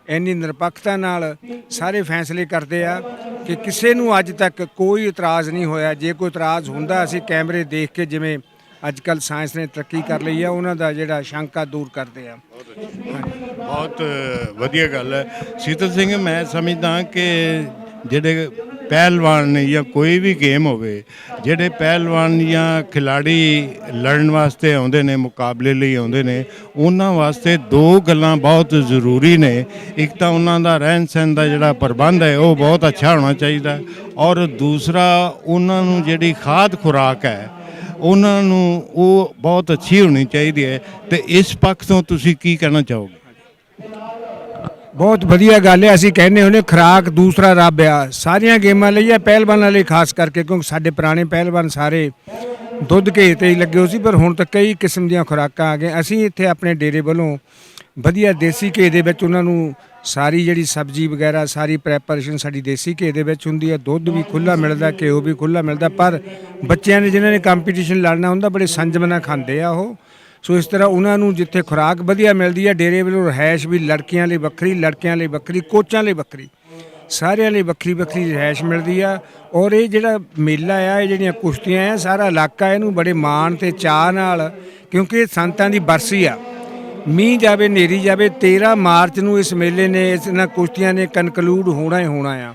ਇੰਨੀ ਨਿਰਪੱਖਤਾ ਨਾਲ ਸਾਰੇ ਫੈਸਲੇ ਕਰਦੇ ਆ ਕਿ ਕਿਸੇ ਨੂੰ ਅੱਜ ਤੱਕ ਕੋਈ ਇਤਰਾਜ਼ ਨਹੀਂ ਹੋਇਆ। ਜੇ ਕੋਈ ਇਤਰਾਜ਼ ਹੁੰਦਾ ਅਸੀਂ ਕੈਮਰੇ ਦੇਖ ਕੇ, ਜਿਵੇਂ ਅੱਜ ਕੱਲ੍ਹ ਸਾਇੰਸ ਨੇ ਤਰੱਕੀ ਕਰ ਲਈ ਆ, ਉਹਨਾਂ ਦਾ ਜਿਹੜਾ ਸ਼ੰਕਾ ਦੂਰ ਕਰਦੇ ਆ। ਬਹੁਤ ਵਧੀਆ ਗੱਲ ਹੈ शीतल ਸਿੰਘ। ਮੈਂ ਸਮਝਦਾ ਕਿ ਜਿਹੜੇ ਪਹਿਲਵਾਨ ਨੇ ਜਾਂ ਕੋਈ ਵੀ ਗੇਮ ਹੋਵੇ, ਜਿਹੜੇ ਪਹਿਲਵਾਨ ਜਾਂ ਖਿਲਾੜੀ ਲੜਨ ਵਾਸਤੇ ਆਉਂਦੇ ਨੇ, ਮੁਕਾਬਲੇ ਲਈ ਆਉਂਦੇ ਨੇ, ਉਹਨਾਂ ਵਾਸਤੇ 2 ਗੱਲਾਂ ਬਹੁਤ ਜ਼ਰੂਰੀ ਨੇ। ਇੱਕ ਤਾਂ ਉਹਨਾਂ ਦਾ ਰਹਿਣ ਸਹਿਣ ਦਾ ਜਿਹੜਾ ਪ੍ਰਬੰਧ ਹੈ ਉਹ ਬਹੁਤ ਅੱਛਾ ਹੋਣਾ ਚਾਹੀਦਾ, ਔਰ ਦੂਸਰਾ ਉਹਨਾਂ ਨੂੰ ਜਿਹੜੀ ਖਾਦ ਖੁਰਾਕ ਹੈ ਉਹਨਾਂ ਨੂੰ ਉਹ ਬਹੁਤ ਅੱਛੀ ਹੋਣੀ ਚਾਹੀਦੀ ਹੈ। ਤੇ ਇਸ ਪੱਖ ਤੋਂ ਤੁਸੀਂ ਕੀ ਕਹਿਣਾ ਚਾਹੋਗੇ? ਬਹੁਤ ਵਧੀਆ ਗੱਲ ਹੈ। ਅਸੀਂ ਕਹਿੰਦੇ ਹੁੰਦੇ ਖੁਰਾਕ ਦੂਸਰਾ ਰੱਬ ਆ। ਸਾਰੀਆਂ ਗੇਮਾਂ ਲਈ ਆ, ਪਹਿਲਵਾਨਾਂ ਲਈ ਖਾਸ ਕਰਕੇ, ਕਿਉਂਕਿ ਸਾਡੇ ਪੁਰਾਣੇ ਪਹਿਲਵਾਨ ਸਾਰੇ ਦੁੱਧ ਘੇ 'ਤੇ ਹੀ ਲੱਗੇ ਹੋ ਸੀ, ਪਰ ਹੁਣ ਤਾਂ ਕਈ ਕਿਸਮ ਦੀਆਂ ਖੁਰਾਕਾਂ ਆ ਗਈਆਂ। ਅਸੀਂ ਇੱਥੇ ਆਪਣੇ ਡੇਰੇ ਵੱਲੋਂ ਵਧੀਆ ਦੇਸੀ ਘੇ ਦੇ ਵਿੱਚ ਉਹਨਾਂ ਨੂੰ ਸਾਰੀ ਜਿਹੜੀ ਸਬਜ਼ੀ ਵਗੈਰਾ ਸਾਰੀ ਪ੍ਰੈਪਰੇਸ਼ਨ ਸਾਡੀ ਦੇਸੀ ਘੇ ਦੇ ਵਿੱਚ ਹੁੰਦੀ ਹੈ। ਦੁੱਧ ਵੀ ਖੁੱਲ੍ਹਾ ਮਿਲਦਾ, ਘਿਓ ਵੀ ਖੁੱਲ੍ਹਾ ਮਿਲਦਾ। ਪਰ ਬੱਚਿਆਂ ਨੇ ਜਿਨ੍ਹਾਂ ਨੇ ਕੰਪੀਟੀਸ਼ਨ ਲੜਨਾ ਹੁੰਦਾ ਬੜੇ ਸੰਜਮ ਨਾਲ ਖਾਂਦੇ ਆ ਉਹ। ਸੋ ਇਸ ਤਰ੍ਹਾਂ ਉਹਨਾਂ ਨੂੰ ਜਿੱਥੇ ਖੁਰਾਕ ਵਧੀਆ ਮਿਲਦੀ ਹੈ, ਡੇਰੇ ਵੱਲੋਂ ਰਿਹਾਇਸ਼ ਵੀ ਲੜਕੀਆਂ ਲਈ ਵੱਖਰੀ, ਲੜਕਿਆਂ ਲਈ ਵੱਖਰੀ, ਕੋਚਾਂ ਲਈ ਵੱਖਰੀ, ਸਾਰਿਆਂ ਲਈ ਵੱਖਰੀ ਵੱਖਰੀ ਰਿਹਾਇਸ਼ ਮਿਲਦੀ ਆ। ਔਰ ਇਹ ਜਿਹੜਾ ਮੇਲਾ ਆ, ਇਹ ਜਿਹੜੀਆਂ ਕੁਸ਼ਤੀਆਂ ਆ, ਸਾਰਾ ਇਲਾਕਾ ਇਹਨੂੰ ਬੜੇ ਮਾਣ ਤੇ ਚਾਅ ਨਾਲ, ਕਿਉਂਕਿ ਇਹ ਸੰਤਾਂ ਦੀ ਬਰਸੀ ਆ। ਮੀਂਹ ਜਾਵੇ, ਹਨੇਰੀ ਜਾਵੇ, 13 ਮਾਰਚ ਨੂੰ ਇਸ ਮੇਲੇ ਨੇ, ਇਹਨਾਂ ਕੁਸ਼ਤੀਆਂ ਨੇ ਕਨਕਲੂਡ ਹੋਣਾ ਹੀ ਹੋਣਾ ਆ।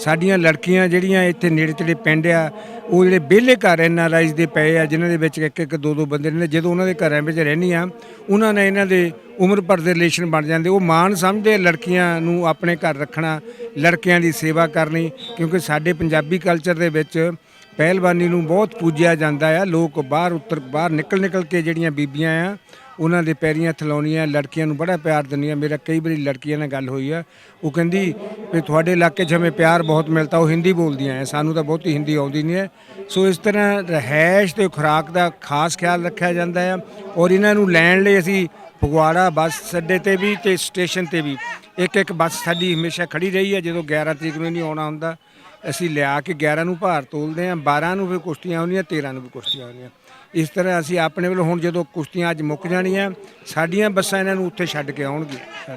ਸਾਡੀਆਂ ਲੜਕੀਆਂ ਜਿਹੜੀਆਂ ਇੱਥੇ ਨੇੜੇ ਤੇੜੇ ਪਿੰਡ ਆ, ਉਹ ਜਿਹੜੇ ਵਿਹਲੇ ਘਰ NRIs ਦੇ ਪਏ ਆ, ਜਿਨ੍ਹਾਂ ਦੇ ਵਿੱਚ ਇੱਕ ਇੱਕ ਦੋ ਦੋ ਬੰਦੇ ਨੇ, ਜਦੋਂ ਉਹਨਾਂ ਦੇ ਘਰਾਂ ਵਿੱਚ ਰਹਿੰਦੀਆਂ ਉਹਨਾਂ ਨੇ ਇਹਨਾਂ ਦੇ ਉਮਰ ਭਰ ਦੇ ਰਿਲੇਸ਼ਨ ਬਣ ਜਾਂਦੇ। ਉਹ ਮਾਣ ਸਮਝਦੇ ਲੜਕੀਆਂ ਨੂੰ ਆਪਣੇ ਘਰ ਰੱਖਣਾ, ਲੜਕਿਆਂ ਦੀ ਸੇਵਾ ਕਰਨੀ, ਕਿਉਂਕਿ ਸਾਡੇ ਪੰਜਾਬੀ ਕਲਚਰ ਦੇ ਵਿੱਚ ਪਹਿਲਵਾਨੀ ਨੂੰ ਬਹੁਤ ਪੂਜਿਆ ਜਾਂਦਾ ਆ। ਲੋਕ ਬਾਹਰ ਨਿਕਲ ਕੇ ਜਿਹੜੀਆਂ ਬੀਬੀਆਂ ਆ ਉਹਨਾਂ ਦੇ ਪੈਰੀਂ ਹੱਥ ਲਾਉਣੀਆਂ, ਲੜਕੀਆਂ ਨੂੰ ਬੜਾ ਪਿਆਰ ਦਿੰਦੀਆਂ। ਮੇਰਾ ਕਈ ਵਾਰੀ ਲੜਕੀਆਂ ਨਾਲ ਗੱਲ ਹੋਈ ਆ, ਉਹ ਕਹਿੰਦੀ ਵੀ ਤੁਹਾਡੇ ਇਲਾਕੇ 'ਚ ਹਮੇ ਪਿਆਰ ਬਹੁਤ ਮਿਲਦਾ। ਉਹ ਹਿੰਦੀ ਬੋਲਦੀਆਂ ਆ, ਸਾਨੂੰ ਤਾਂ ਬਹੁਤੀ ਹਿੰਦੀ ਆਉਂਦੀ ਨਹੀਂ ਹੈ। ਸੋ ਇਸ ਤਰ੍ਹਾਂ ਰਿਹਾਇਸ਼ ਤੇ ਖੁਰਾਕ ਦਾ ਖਾਸ ਖਿਆਲ ਰੱਖਿਆ ਜਾਂਦਾ ਆ। ਔਰ ਇਹਨਾਂ ਨੂੰ ਲੈਣ ਲਈ ਅਸੀਂ ਫਗਵਾੜਾ ਬੱਸ ਅੱਡੇ ਤੇ ਵੀ ਤੇ ਸਟੇਸ਼ਨ ਤੇ ਵੀ ਇੱਕ ਬੱਸ ਸਾਡੀ ਹਮੇਸ਼ਾ ਖੜੀ ਰਹੀ ਹੈ। ਜਦੋਂ 11 ਤਰੀਕ ਨੂੰ ਨਹੀਂ ਆਉਣਾ ਹੁੰਦਾ, ਅਸੀਂ ਲਿਆ ਕੇ 11 ਨੂੰ ਭਾਰ ਤੋਲਦੇ ਹਾਂ, 12 ਨੂੰ ਫਿਰ ਕੁਸ਼ਤੀਆਂ ਹੁੰਦੀਆਂ, 13 ਨੂੰ ਵੀ ਕੁਸ਼ਤੀਆਂ ਹੁੰਦੀਆਂ। ਇਸ ਤਰ੍ਹਾਂ ਅਸੀਂ ਆਪਣੇ ਵੱਲੋਂ ਹੁਣ ਜਦੋਂ ਕੁਸ਼ਤੀਆਂ ਅੱਜ ਮੁੱਕ ਜਾਣੀਆਂ, ਸਾਡੀਆਂ ਬੱਸਾਂ ਇਹਨਾਂ ਨੂੰ ਉੱਥੇ ਛੱਡ ਕੇ ਆਉਣਗੀਆਂ।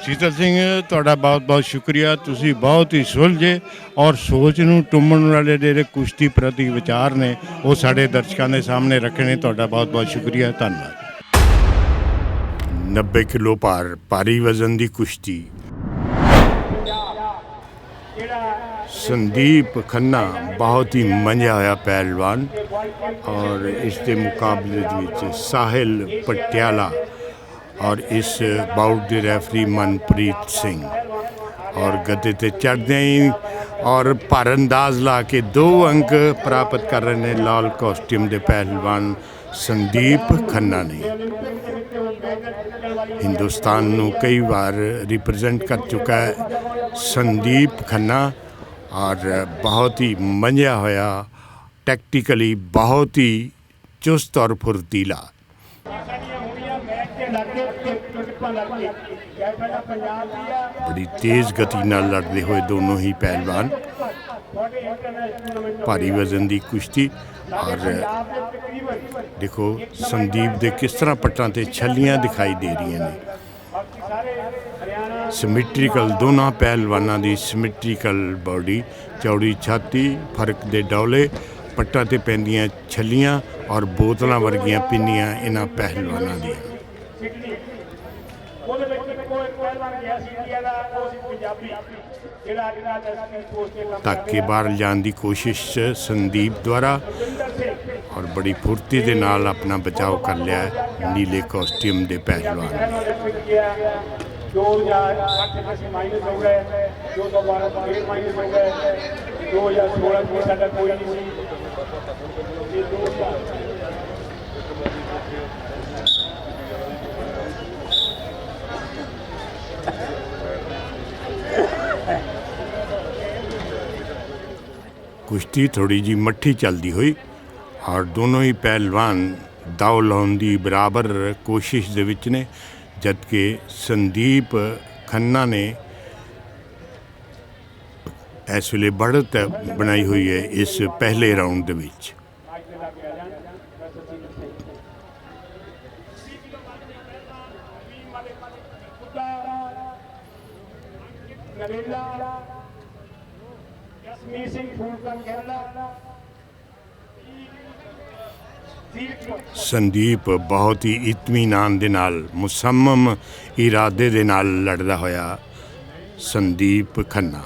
ਸ਼ੀਤਲ ਸਿੰਘ, ਤੁਹਾਡਾ ਬਹੁਤ ਬਹੁਤ ਸ਼ੁਕਰੀਆ। ਤੁਸੀਂ ਬਹੁਤ ਹੀ ਸੁਲਝੇ ਔਰ ਸੋਚ ਨੂੰ ਟੁੰਬਣ ਵਾਲੇ ਜਿਹੜੇ ਕੁਸ਼ਤੀ ਪ੍ਰਤੀ ਵਿਚਾਰ ਨੇ ਉਹ ਸਾਡੇ ਦਰਸ਼ਕਾਂ ਦੇ ਸਾਹਮਣੇ ਰੱਖਣੇ। ਤੁਹਾਡਾ ਬਹੁਤ ਬਹੁਤ ਸ਼ੁਕਰੀਆ, ਧੰਨਵਾਦ। 90 ਕਿਲੋ ਭਾਰੀ ਵਜ਼ਨ ਦੀ ਕੁਸ਼ਤੀ। ਸੰਦੀਪ ਖੰਨਾ ਬਹੁਤ ਹੀ ਮੰਝਿਆ ਹੋਇਆ ਪਹਿਲਵਾਨ, ਔਰ ਇਸ ਦੇ ਮੁਕਾਬਲੇ ਦੇ ਵਿੱਚ ਸਾਹਿਲ ਪਟਿਆਲਾ ਔਰ ਇਸ ਬਾਊਟ ਦੇ ਰੈਫਰੀ ਮਨਪ੍ਰੀਤ ਸਿੰਘ। ਔਰ ਗੱਦੇ ਤੇ ਚੜ੍ਹਦੇ ਹੀ ਔਰ ਭਾਰਅੰਦਾਜ਼ ਲਾ ਕੇ 2 ਅੰਕ ਪ੍ਰਾਪਤ ਕਰ ਰਹੇ ਨੇ ਲਾਲ ਕਾਸਟਿਊਮ ਦੇ ਪਹਿਲਵਾਨ ਸੰਦੀਪ ਖੰਨਾ ਨੇ। ਹਿੰਦੁਸਤਾਨ ਨੂੰ ਕਈ ਵਾਰ ਰਿਪਰੈਜ਼ੈਂਟ ਕਰ ਚੁੱਕਾ ਹੈ ਸੰਦੀਪ ਖੰਨਾ, ਔਰ बहुत ही मंझा होया, टैक्टिकली बहुत ही चुस्त और फुर्तीला। बड़ी तेज़ गति नाल लड़ते हुए दोनों ही पहलवान। भारी वजन की कुश्ती। और देखो संदीप दे किस तरह पट्टां ते छलियां दिखाई दे रही ने। सिमिट्रिकल दोनों पहलवानों की सिमिट्रिकल बॉडी, चौड़ी छाती, फर्क दे डौले, पट्टा ते पैंदियां छलियां और बोतलों वर्गियां पिन्नियां इन्हां पहलवानों दी। ताके बाहर जाने की कोशिश संदीप द्वारा, और बड़ी फुर्ती के नाल अपना बचाव कर लिया है नीले कॉस्ट्यूम के पहलवान ने। 2008 माइनस हो गए, 2012 फिर माइनस हो गए, 2016 में साਡਾ कोई नहीं ਸੀ। कुश्ती थोड़ी जी मट्ठी चलती हुई और दोनों ही पहलवान दाव लाने की बराबर कोशिश दे विच ने, जबकि संदीप खन्ना ने इस वेले बढ़त बनाई हुई है इस पहले राउंड दे विच। संदीप बहुत ही इत्मीनान दे नाल, मुसम्मम इरादे दे नाल लड़दा होया संदीप खन्ना।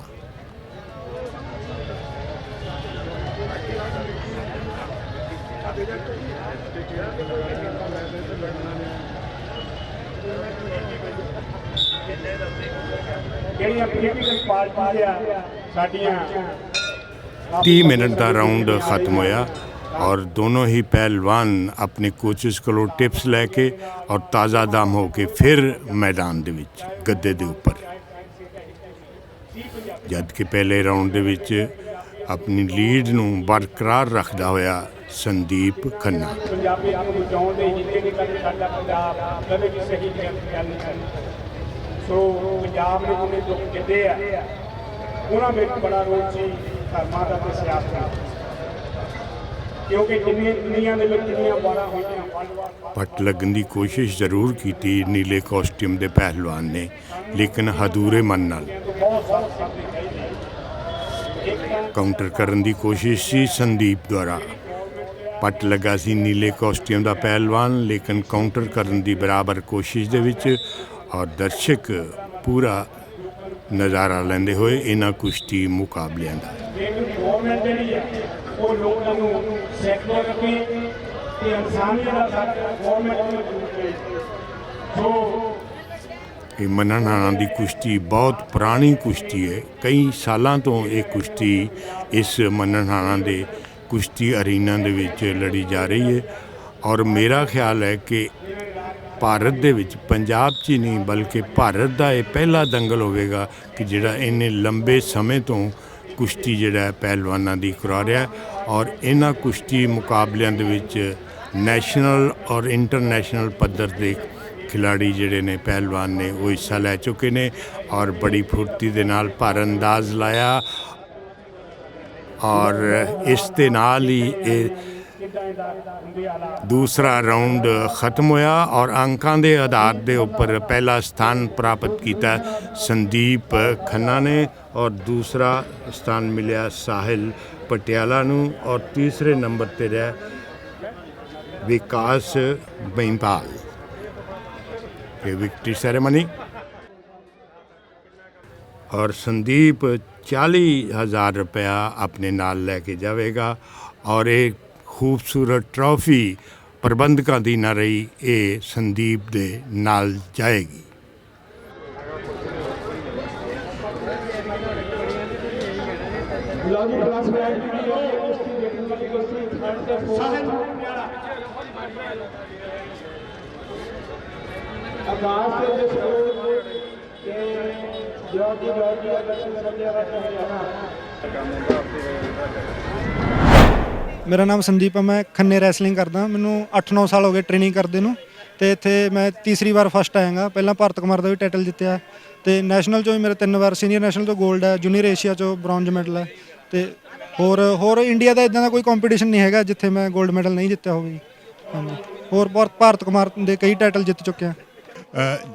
ਜਿਹੜੀਆਂ ਪੋਲੀਟੀਕਲ ਪਾਰਟੀਆਂ ਸਾਡੀਆਂ 30 मिनट का राउंड खत्म होया और दोनों ही पहलवान अपने कोचेस को टिप्स लैके और ताज़ा दम होके फिर मैदान दे विच गद्दे दे उपर। जबकि पहले राउंड दे विच अपनी लीड नूं बरकरार रखदा होया संदीप खन्ना। ਪੰਜਾਬੀ ਨੂੰ ਬਚਾਉਣ ਦੇ ਜਿੱਤੇ ਨਹੀਂ ਕਰਦੇ ਸਾਡਾ ਪੰਜਾਬ ਕਦੇ ਵੀ ਸਹੀ ਗੱਲ ਨਹੀਂ ਕਰਦੀ। ਸੋ ਪੰਜਾਬ ਦੇ ਜਿਹੜੇ ਦੁੱਖ ਜਿੱਦੇ ਆ ਉਹਨਾਂ ਵਿੱਚ ਬੜਾ ਰੋਲ ਸੀ ਧਰਮਾਂ ਦਾ ਤੇ ਸਿਆਸਤ ਦਾ, ਕਿਉਂਕਿ ਜਿੰਨੀ ਦੁਨੀਆ ਦੇ ਵਿੱਚ ਕਿੰਨੀਆਂ ਵਾਰਾਂ ਹੋਈਆਂ। पट लगन की कोशिश जरूर की थी नीले कॉस्ट्यूम के पहलवान ने, लेकिन हदूरे मन नाल काउंटर करने की कोशिश सी संदीप द्वारा। पट लगा सी नीले कॉस्ट्यूम का पहलवान, लेकिन काउंटर करने की बराबर कोशिश दे विच और दर्शक पूरा ਨਜ਼ਾਰਾ ਲੈਂਦੇ ਹੋਏ ਇਹਨਾਂ ਕੁਸ਼ਤੀ ਮੁਕਾਬਲਿਆਂ ਦਾ। ਲੇਕਿਨ ਗਵਰਨਮੈਂਟ ਜਿਹੜੀ ਹੈ ਉਹ ਲੋਕਾਂ ਨੂੰ ਸੈਕੂਲਰ ਰੱਖੇ ਤੇ ਇਨਸਾਨੀਅਤ ਦਾ ਸਾਥ ਗਵਰਨਮੈਂਟ ਨੂੰ ਦਿੱਤੇ। ਸੋ ਇਹ ਮੰਨਣ ਹਾਣਾ ਦੀ ਕੁਸ਼ਤੀ ਬਹੁਤ ਪੁਰਾਣੀ ਕੁਸ਼ਤੀ ਹੈ। ਕਈ ਸਾਲਾਂ ਤੋਂ ਇਹ ਕੁਸ਼ਤੀ ਇਸ ਮੰਨਣ ਹਾਣਾ ਦੇ ਕੁਸ਼ਤੀ ਅਰੀਨਾ ਦੇ ਵਿੱਚ ਲੜੀ ਜਾ ਰਹੀ ਹੈ ਔਰ ਮੇਰਾ ਖਿਆਲ ਹੈ ਕਿ ਭਾਰਤ ਦੇ ਵਿੱਚ ਪੰਜਾਬ 'ਚ ਹੀ ਨਹੀਂ ਬਲਕਿ ਭਾਰਤ ਦਾ ਇਹ ਪਹਿਲਾ ਦੰਗਲ ਹੋਵੇਗਾ ਕਿ ਜਿਹੜਾ ਇੰਨੇ ਲੰਬੇ ਸਮੇਂ ਤੋਂ ਕੁਸ਼ਤੀ ਜਿਹੜਾ ਪਹਿਲਵਾਨਾਂ ਦੀ ਕਰਾ ਰਿਹਾ ਔਰ ਇਹਨਾਂ ਕੁਸ਼ਤੀ ਮੁਕਾਬਲਿਆਂ ਦੇ ਵਿੱਚ ਨੈਸ਼ਨਲ ਔਰ ਇੰਟਰਨੈਸ਼ਨਲ ਪੱਧਰ ਦੇ ਖਿਲਾੜੀ ਜਿਹੜੇ ਨੇ ਪਹਿਲਵਾਨ ਨੇ ਉਹ ਹਿੱਸਾ ਲੈ ਚੁੱਕੇ ਨੇ ਔਰ ਬੜੀ ਫੁਰਤੀ ਦੇ ਨਾਲ ਭਾਰ ਅੰਦਾਜ਼ ਲਾਇਆ ਔਰ ਇਸ ਦੇ ਨਾਲ ਹੀ ਇਹ ਦੂਸਰਾ ਰਾਊਂਡ ਖਤਮ ਹੋਇਆ ਔਰ ਅੰਕਾਂ ਦੇ ਆਧਾਰ ਦੇ ਉੱਪਰ ਪਹਿਲਾ ਸਥਾਨ ਪ੍ਰਾਪਤ ਕੀਤਾ ਸੰਦੀਪ ਖੰਨਾ ਨੇ ਔਰ ਦੂਸਰਾ ਸਥਾਨ ਮਿਲਿਆ ਸਾਹਿਲ ਪਟਿਆਲਾ ਨੂੰ ਔਰ ਤੀਸਰੇ ਨੰਬਰ ਤੇ ਰਿਹਾ ਵਿਕਾਸ ਬੈਂਪਾਲ। ਇਹ ਵਿਕਟਰੀ ਸੈਰੇਮਨੀ ਔਰ ਸੰਦੀਪ 40,000 ਰੁਪਇਆ ਆਪਣੇ ਨਾਲ ਲੈ ਕੇ ਜਾਵੇਗਾ ਔਰ ਇਹ ਖੂਬਸੂਰਤ ਟਰੋਫੀ ਪ੍ਰਬੰਧਕਾਂ ਦੀ ਨਾ ਰਹੀ ਇਹ ਸੰਦੀਪ ਦੇ ਨਾਲ ਜਾਏਗੀ। ਮੇਰਾ ਨਾਮ ਸੰਦੀਪ ਹੈ। ਮੈਂ ਖੰਨੇ ਰੈਸਲਿੰਗ ਕਰਦਾ। ਮੈਨੂੰ 8-9 ਸਾਲ ਹੋ ਗਏ ਟ੍ਰੇਨਿੰਗ ਕਰਦੇ ਨੂੰ ਤੇ ਇੱਥੇ ਮੈਂ ਤੀਸਰੀ ਵਾਰ ਫਸਟ ਆਇਆਗਾ। ਪਹਿਲਾਂ ਭਾਰਤ ਕੁਮਾਰ ਦਾ ਵੀ ਟਾਈਟਲ ਜਿੱਤਿਆ ਤੇ ਨੈਸ਼ਨਲ ਚੋਂ ਵੀ ਮੇਰੇ 3 ਵਾਰ ਸੀਨੀਅਰ ਨੈਸ਼ਨਲ ਤੋਂ 골ਡ ਹੈ, ਜੂਨੀਅਰ ਏਸ਼ੀਆ ਚੋਂ ਬ੍ਰੌਂਜ ਮੈਡਲ ਹੈ ਤੇ ਹੋਰ ਇੰਡੀਆ ਦਾ ਇਦਾਂ ਦਾ ਕੋਈ ਕੰਪੀਟੀਸ਼ਨ ਨਹੀਂ ਹੈਗਾ ਜਿੱਥੇ ਮੈਂ 골ਡ ਮੈਡਲ ਨਹੀਂ ਜਿੱਤਿਆ ਹੋਵੇ। ਹਾਂਜੀ, ਹੋਰ ਭਾਰਤ ਕੁਮਾਰ ਦੇ ਕਈ ਟਾਈਟਲ ਜਿੱਤ ਚੁੱਕੇ ਹਾਂ।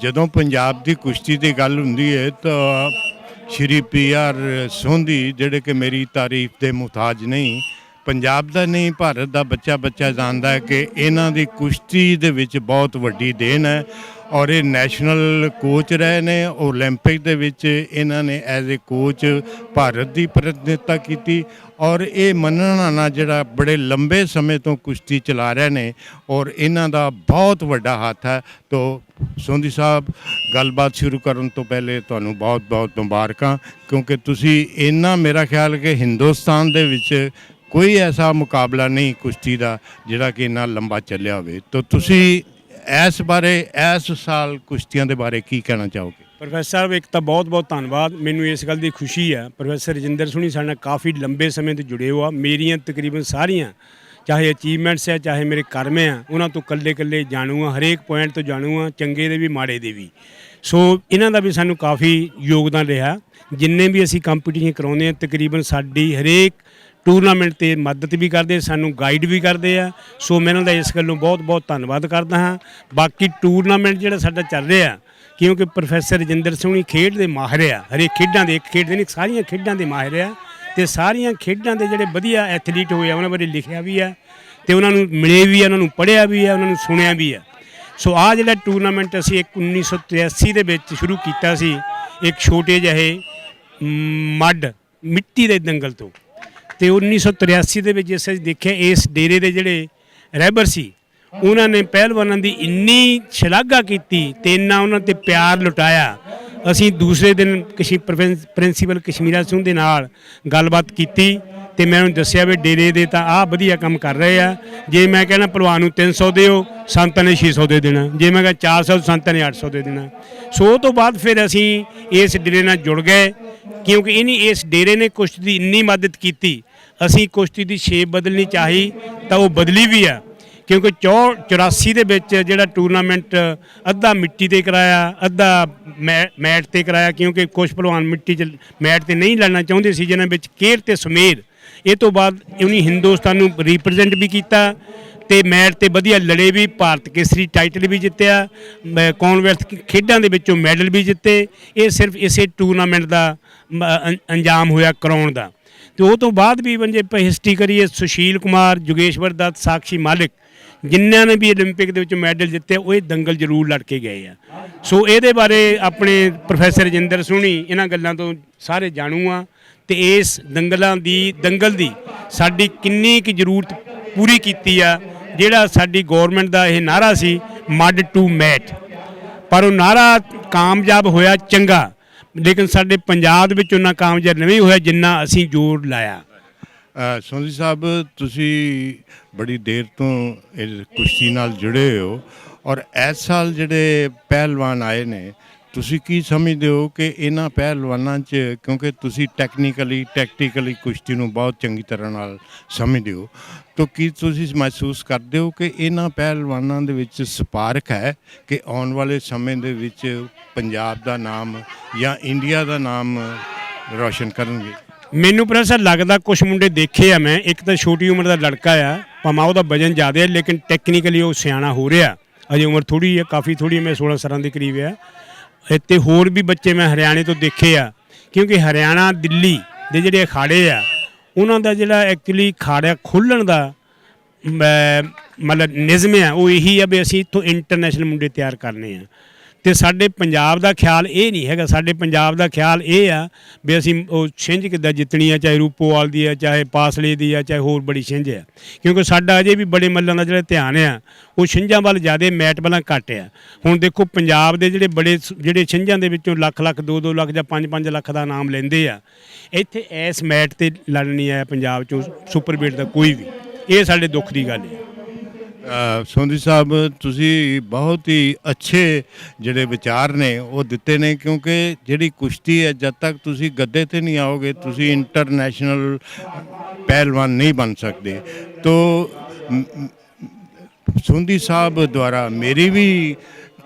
ਜਦੋਂ ਪੰਜਾਬ ਦੀ ਕੁਸ਼ਤੀ ਦੀ ਗੱਲ ਹੁੰਦੀ ਹੈ ਤਾਂ ਸ਼੍ਰੀ PR ਸੋਂਧੀ ਜਿਹੜੇ ਕਿ ਮੇਰੀ ਤਾਰੀਫ ਦੇ ਮੁਹਤਾਜ ਨਹੀਂ, ਪੰਜਾਬ ਦਾ ਨਹੀਂ ਭਾਰਤ ਦਾ ਬੱਚਾ ਜਾਣਦਾ ਹੈ ਕਿ ਇਹਨਾਂ ਦੀ ਕੁਸ਼ਤੀ ਦੇ ਵਿੱਚ ਬਹੁਤ ਵੱਡੀ ਦੇਣ ਹੈ ਔਰ ਇਹ ਨੈਸ਼ਨਲ ਕੋਚ ਰਹੇ ਨੇ। ਓਲੰਪਿਕ ਦੇ ਵਿੱਚ ਇਹਨਾਂ ਨੇ ਐਜ਼ ਏ ਕੋਚ ਭਾਰਤ ਦੀ ਪ੍ਰਤੀਨਿਧਤਾ ਕੀਤੀ ਔਰ ਇਹ ਮੰਨਣਾ ਜਿਹੜਾ ਬੜੇ ਲੰਬੇ ਸਮੇਂ ਤੋਂ ਕੁਸ਼ਤੀ ਚਲਾ ਰਹੇ ਨੇ ਔਰ ਇਹਨਾਂ ਦਾ ਬਹੁਤ ਵੱਡਾ ਹੱਥ ਹੈ। ਤੋ ਸੋਂਧੀ ਸਾਹਿਬ, ਗੱਲਬਾਤ ਸ਼ੁਰੂ ਕਰਨ ਤੋਂ ਪਹਿਲੇ ਤੁਹਾਨੂੰ ਬਹੁਤ ਮੁਬਾਰਕਾਂ ਕਿਉਂਕਿ ਤੁਸੀਂ ਇਹਨਾਂ ਮੇਰਾ ਖਿਆਲ ਕਿ ਹਿੰਦੁਸਤਾਨ ਦੇ ਵਿੱਚ ਕੋਈ ਐਸਾ ਮੁਕਾਬਲਾ ਨਹੀਂ ਕੁਸ਼ਤੀ ਦਾ ਜਿਹੜਾ ਕਿ ਇੰਨਾ ਲੰਬਾ ਚੱਲਿਆ ਹੋਵੇ। ਤਾਂ ਤੁਸੀਂ ਇਸ ਬਾਰੇ ਇਸ ਸਾਲ ਕੁਸ਼ਤੀਆਂ ਦੇ ਬਾਰੇ ਕੀ ਕਹਿਣਾ ਚਾਹੋਗੇ? ਪ੍ਰੋਫੈਸਰ ਸਾਹਿਬ, ਇੱਕ ਤਾਂ ਬਹੁਤ ਧੰਨਵਾਦ। ਮੈਨੂੰ ਇਸ ਗੱਲ ਦੀ ਖੁਸ਼ੀ ਹੈ ਪ੍ਰੋਫੈਸਰ ਰਜਿੰਦਰ ਸੋਹਣੀ ਸਾਡੇ ਨਾਲ ਕਾਫੀ ਲੰਬੇ ਸਮੇਂ ਤੋਂ ਜੁੜੇ ਹੋ ਆ। ਮੇਰੀਆਂ ਤਕਰੀਬਨ ਸਾਰੀਆਂ ਚਾਹੇ ਅਚੀਵਮੈਂਟਸ ਹੈ ਚਾਹੇ ਮੇਰੇ ਕਰਮ ਆ ਉਹਨਾਂ ਤੋਂ ਕੱਲੇ ਜਾਣੂ ਆ, ਹਰੇਕ ਪੁਆਇੰਟ ਤੋਂ ਜਾਣੂ ਆ, ਚੰਗੇ ਦੇ ਵੀ ਮਾੜੇ ਦੇ ਵੀ। ਸੋ ਇਹਨਾਂ ਦਾ ਵੀ ਸਾਨੂੰ ਕਾਫੀ ਯੋਗਦਾਨ ਰਿਹਾ। ਜਿੰਨੇ ਵੀ ਅਸੀਂ ਕੰਪੀਟੀਸ਼ਨ ਕਰਾਉਂਦੇ ਹਾਂ ਤਕਰੀਬਨ ਸਾਡੀ ਹਰੇਕ ਟੂਰਨਾਮੈਂਟ ਤੇ ਮਦਦ ਵੀ ਕਰਦੇ, ਸਾਨੂੰ ਗਾਈਡ ਵੀ ਕਰਦੇ ਆ। ਸੋ ਮੈਂ ਇਹਨਾਂ ਦਾ ਇਸ ਗੱਲੋਂ ਬਹੁਤ ਧੰਨਵਾਦ ਕਰਦਾ ਹਾਂ। ਬਾਕੀ ਟੂਰਨਾਮੈਂਟ ਜਿਹੜਾ ਸਾਡਾ ਚੱਲ ਰਿਹਾ ਕਿਉਂਕਿ ਪ੍ਰੋਫੈਸਰ ਰਜਿੰਦਰ ਸੋਹਣੀ ਖੇਡ ਦੇ ਮਾਹਿਰ ਆ, ਹਰੇਕ ਖੇਡਾਂ ਦੇ, ਇੱਕ ਖੇਡ ਦੇ ਨਹੀਂ ਸਾਰੀਆਂ ਖੇਡਾਂ ਦੇ ਮਾਹਿਰ ਆ ਤੇ ਸਾਰੀਆਂ ਖੇਡਾਂ ਦੇ ਜਿਹੜੇ ਵਧੀਆ ਐਥਲੀਟ ਹੋਏ ਆ ਉਹਨਾਂ ਬਾਰੇ ਲਿਖਿਆ ਵੀ ਆ ਤੇ ਉਹਨਾਂ ਨੂੰ ਮਿਲੇ ਵੀ ਆ, ਉਹਨਾਂ ਨੂੰ ਪੜ੍ਹਿਆ ਵੀ ਆ, ਉਹਨਾਂ ਨੂੰ ਸੁਣਿਆ ਵੀ ਆ। ਸੋ ਆਹ ਜਿਹੜਾ ਟੂਰਨਾਮੈਂਟ ਅਸੀਂ 1983 ਦੇ ਵਿੱਚ ਸ਼ੁਰੂ ਕੀਤਾ ਸੀ ਇੱਕ ਛੋਟੇ ਜਿਹੇ ਮਿੱਟੀ ਦੇ ਦੰਗਲ ਤੋਂ ਤੇ 1983 ਦੇ ਵਿੱਚ ਅਸੀਂ ਦੇਖਿਆ ਇਸ ਡੇਰੇ ਦੇ ਜਿਹੜੇ ਰਹਿਬਰ ਸੀ ਉਹਨਾਂ ਨੇ ਪਹਿਲਵਾਨਾਂ ਦੀ ਇੰਨੀ ਸ਼ਲਾਘਾ ਕੀਤੀ ਤੇ ਇੰਨਾ ਉਹਨਾਂ ਤੇ ਪਿਆਰ ਲੁਟਾਇਆ। ਅਸੀਂ ਦੂਸਰੇ ਦਿਨ ਪ੍ਰਿੰਸੀਪਲ ਕਸ਼ਮੀਰਾ ਸਿੰਘ ਦੇ ਨਾਲ ਗੱਲਬਾਤ ਕੀਤੀ ਤੇ ਮੈਂ ਉਹਨੂੰ ਦੱਸਿਆ ਵੀ ਡੇਰੇ ਦੇ ਤਾਂ ਆਹ ਵਧੀਆ ਕੰਮ ਕਰ ਰਹੇ ਆ। ਜੇ ਮੈਂ ਕਹਿੰਦਾ ਭਲਵਾਨ ਨੂੰ 300 ਦਿਓ, ਸੰਤਾਂ ਨੇ 600 ਦੇ ਦੇਣਾ। ਜੇ ਮੈਂ ਕਿਹਾ 400, ਸੰਤਾਂ ਨੇ 800 ਦੇ ਦੇਣਾ। ਸੋ ਉਹ ਤੋਂ ਬਾਅਦ ਫਿਰ ਅਸੀਂ ਇਸ ਡੇਰੇ ਨਾਲ ਜੁੜ ਗਏ ਕਿਉਂਕਿ ਇਸ ਡੇਰੇ ਨੇ ਕੁਸ਼ਤੀ ਦੀ ਇੰਨੀ ਮਦਦ ਕੀਤੀ। ਅਸੀਂ ਕੁਸ਼ਤੀ ਦੀ ਸ਼ੇਪ ਬਦਲਣੀ ਚਾਹੀ ਤਾਂ ਉਹ ਬਦਲੀ ਵੀ ਆ ਕਿਉਂਕਿ 84 ਦੇ ਵਿੱਚ ਜਿਹੜਾ ਟੂਰਨਾਮੈਂਟ ਅੱਧਾ ਮਿੱਟੀ 'ਤੇ ਕਰਾਇਆ, ਅੱਧਾ ਮੈਟ 'ਤੇ ਕਰਾਇਆ ਕਿਉਂਕਿ ਕੁਛ ਭਲਵਾਨ ਮਿੱਟੀ 'ਚ ਮੈਟ 'ਤੇ ਨਹੀਂ ਲੜਨਾ ਚਾਹੁੰਦੇ ਸੀ ਜਿਨ੍ਹਾਂ ਵਿੱਚ ਕੇਰ ਤੇ ਸੁਮੇਰ। ਇਹ ਤੋਂ ਬਾਅਦ ਉਹਨੇ ਹਿੰਦੁਸਤਾਨ ਨੂੰ ਰਿਪਰੈਜ਼ੈਂਟ ਵੀ ਕੀਤਾ ਤੇ ਮੈਟ 'ਤੇ ਵਧੀਆ ਲੜੇ ਵੀ, ਭਾਰਤ ਕੇਸਰੀ ਟਾਈਟਲ ਵੀ ਜਿੱਤਿਆ, ਕਾਮਨਵੈਲਥ ਖੇਡਾਂ ਦੇ ਵਿੱਚੋਂ ਮੈਡਲ ਵੀ ਜਿੱਤੇ। ਇਹ ਸਿਰਫ ਇਸੇ ਟੂਰਨਾਮੈਂਟ ਦਾ ਅੰਜਾਮ ਹੋਇਆ ਕਰਾਉਣ ਦਾ। ਤੇ ਉਹ ਤੋਂ ਬਾਅਦ ਵੀ ਜੇ ਆਪਾਂ ਹਿਸਟਰੀ ਕਰੀਏ ਸੁਸ਼ੀਲ ਕੁਮਾਰ, ਜੋਗੇਸ਼ਵਰ ਦੱਤ, ਸਾਕਸ਼ੀ ਮਾਲਿਕ ਜਿਨ੍ਹਾਂ ਨੇ ਵੀ 올림픽 ਦੇ ਵਿੱਚ ਮੈਡਲ ਜਿੱਤੇ ਉਹ ਇਹ ਦੰਗਲ ਜ਼ਰੂਰ ਲੜ ਕੇ ਗਏ ਆ। ਸੋ ਇਹਦੇ ਬਾਰੇ ਆਪਣੇ ਪ੍ਰੋਫੈਸਰ ਰਜਿੰਦਰ ਸੋਹਣੀ ਇਹਨਾਂ ਗੱਲਾਂ ਤੋਂ ਸਾਰੇ ਜਾਣੂ ਆ ਤੇ ਇਸ ਦੰਗਲ ਦੀ ਸਾਡੀ ਕਿੰਨੀ ਕੁ ਜ਼ਰੂਰਤ ਪੂਰੀ ਕੀਤੀ ਆ। ਜਿਹੜਾ ਸਾਡੀ ਗੌਰਮੈਂਟ ਦਾ ਇਹ ਨਾਅਰਾ ਸੀ ਮੱਡ ਟੂ ਮੈਟ, ਪਰ ਉਹ ਨਾਅਰਾ ਕਾਮਯਾਬ ਹੋਇਆ ਚੰਗਾ, ਲੇਕਿਨ ਸਾਡੇ ਪੰਜਾਬ ਦੇ ਵਿੱਚ ਉਹਨਾਂ ਕਾਮਯਾਬ ਨਹੀਂ ਹੋਇਆ ਜਿੰਨਾ ਅਸੀਂ ਜ਼ੋਰ ਲਾਇਆ। ਸੋਂਦੀ ਸਾਹਿਬ, ਤੁਸੀਂ ਬੜੀ ਦੇਰ ਤੋਂ ਇਸ ਕੁਸ਼ਤੀ ਨਾਲ ਜੁੜੇ ਹੋ ਔਰ ਇਸ ਸਾਲ ਜਿਹੜੇ ਪਹਿਲਵਾਨ ਆਏ ਨੇ, ਤੁਸੀਂ ਕੀ ਸਮਝਦੇ ਹੋ ਕਿ ਇਹਨਾਂ ਪਹਿਲਵਾਨਾਂ 'ਚ, ਕਿਉਂਕਿ ਤੁਸੀਂ ਟੈਕਟੀਕਲੀ ਕੁਸ਼ਤੀ ਨੂੰ ਬਹੁਤ ਚੰਗੀ ਤਰ੍ਹਾਂ ਨਾਲ ਸਮਝਦੇ ਹੋ, ਤਾਂ ਕੀ ਤੁਸੀਂ ਮਹਿਸੂਸ ਕਰਦੇ ਹੋ ਕਿ ਇਹਨਾਂ ਪਹਿਲਵਾਨਾਂ ਦੇ ਵਿੱਚ ਸਪਾਰਕ ਹੈ ਕਿ ਆਉਣ ਵਾਲੇ ਸਮੇਂ ਦੇ ਵਿੱਚ ਪੰਜਾਬ ਦਾ ਨਾਮ ਜਾਂ ਇੰਡੀਆ ਦਾ ਨਾਮ ਰੌਸ਼ਨ ਕਰਨਗੇ? ਮੈਨੂੰ ਪ੍ਰੋਫੈਸਰ ਲੱਗਦਾ ਕੁਝ ਮੁੰਡੇ ਦੇਖੇ ਆ ਮੈਂ। ਇੱਕ ਤਾਂ ਛੋਟੀ ਉਮਰ ਦਾ ਲੜਕਾ ਆ, ਭਾਵੇਂ ਉਹਦਾ ਵਜਨ ਜ਼ਿਆਦਾ ਹੈ ਲੇਕਿਨ ਟੈਕਨੀਕਲੀ ਉਹ ਸਿਆਣਾ ਹੋ ਰਿਹਾ। ਅਜੇ ਉਮਰ ਥੋੜ੍ਹੀ ਹੈ, ਕਾਫੀ ਥੋੜ੍ਹੀ, ਮੈਂ 16 ਸਾਲਾਂ ਦੇ ਕਰੀਬ ਆ। ਅਤੇ ਹੋਰ ਵੀ ਬੱਚੇ ਮੈਂ ਹਰਿਆਣੇ ਤੋਂ ਦੇਖੇ ਆ, ਕਿਉਂਕਿ ਹਰਿਆਣਾ ਦਿੱਲੀ ਦੇ ਜਿਹੜੇ ਅਖਾੜੇ ਆ ਉਹਨਾਂ ਦਾ ਜਿਹੜਾ ਐਕਚੁਅਲੀ ਅਖਾੜਾ ਖੋਲ੍ਹਣ ਦਾ ਮਤਲਬ ਨਿਯਮ ਆ ਉਹ ਇਹੀ ਆ ਵੀ ਅਸੀਂ ਇੱਥੋਂ ਇੰਟਰਨੈਸ਼ਨਲ ਮੁੰਡੇ ਤਿਆਰ ਕਰਨੇ ਆ। ਅਤੇ ਸਾਡੇ ਪੰਜਾਬ ਦਾ ਖਿਆਲ ਇਹ ਨਹੀਂ ਹੈਗਾ। ਸਾਡੇ ਪੰਜਾਬ ਦਾ ਖਿਆਲ ਇਹ ਆ ਵੀ ਅਸੀਂ ਉਹ ਛਿੰਝ ਕਿੱਦਾਂ ਜਿੱਤਣੀ ਆ, ਚਾਹੇ ਰੂਪੋਵਾਲ ਦੀ ਆ, ਚਾਹੇ ਪਾਸਲੇ ਦੀ ਆ, ਚਾਹੇ ਹੋਰ ਬੜੀ ਛਿੰਝ ਆ। ਕਿਉਂਕਿ ਸਾਡਾ ਅਜੇ ਵੀ ਬੜੇ ਮੱਲਾਂ ਦਾ ਜਿਹੜਾ ਧਿਆਨ ਆ ਉਹ ਛਿੰਝਾਂ ਵੱਲ ਜ਼ਿਆਦਾ, ਮੈਟ ਵੱਲਾਂ ਘੱਟ ਆ। ਹੁਣ ਦੇਖੋ ਪੰਜਾਬ ਦੇ ਜਿਹੜੇ ਛਿੰਝਾਂ ਦੇ ਵਿੱਚੋਂ ਲੱਖ 2-2 ਲੱਖ ਜਾਂ 5-5 ਲੱਖ ਦਾ ਨਾਮ ਲੈਂਦੇ ਆ, ਇੱਥੇ ਇਸ ਮੈਟ 'ਤੇ ਲੜ ਨਹੀਂ ਆਇਆ ਪੰਜਾਬ 'ਚੋਂ ਸੁਪਰ ਵੇਟ ਦਾ ਕੋਈ ਵੀ। ਇਹ ਸਾਡੇ ਦੁੱਖ ਦੀ ਗੱਲ ਹੈ। ਸੋਂਦੀ ਸਾਹਿਬ, ਤੁਸੀਂ ਬਹੁਤ ਹੀ ਅੱਛੇ ਜਿਹੜੇ ਵਿਚਾਰ ਨੇ ਉਹ ਦਿੱਤੇ ਨੇ, ਕਿਉਂਕਿ ਜਿਹੜੀ ਕੁਸ਼ਤੀ ਹੈ ਜਦ ਤੱਕ ਤੁਸੀਂ ਗੱਦੇ ਤੇ ਨਹੀਂ ਆਓਗੇ ਤੁਸੀਂ ਇੰਟਰਨੈਸ਼ਨਲ ਪਹਿਲਵਾਨ ਨਹੀਂ ਬਣ ਸਕਦੇ। ਤੋ ਸੋਂਦੀ ਸਾਹਿਬ ਦੁਆਰਾ ਮੇਰੀ ਵੀ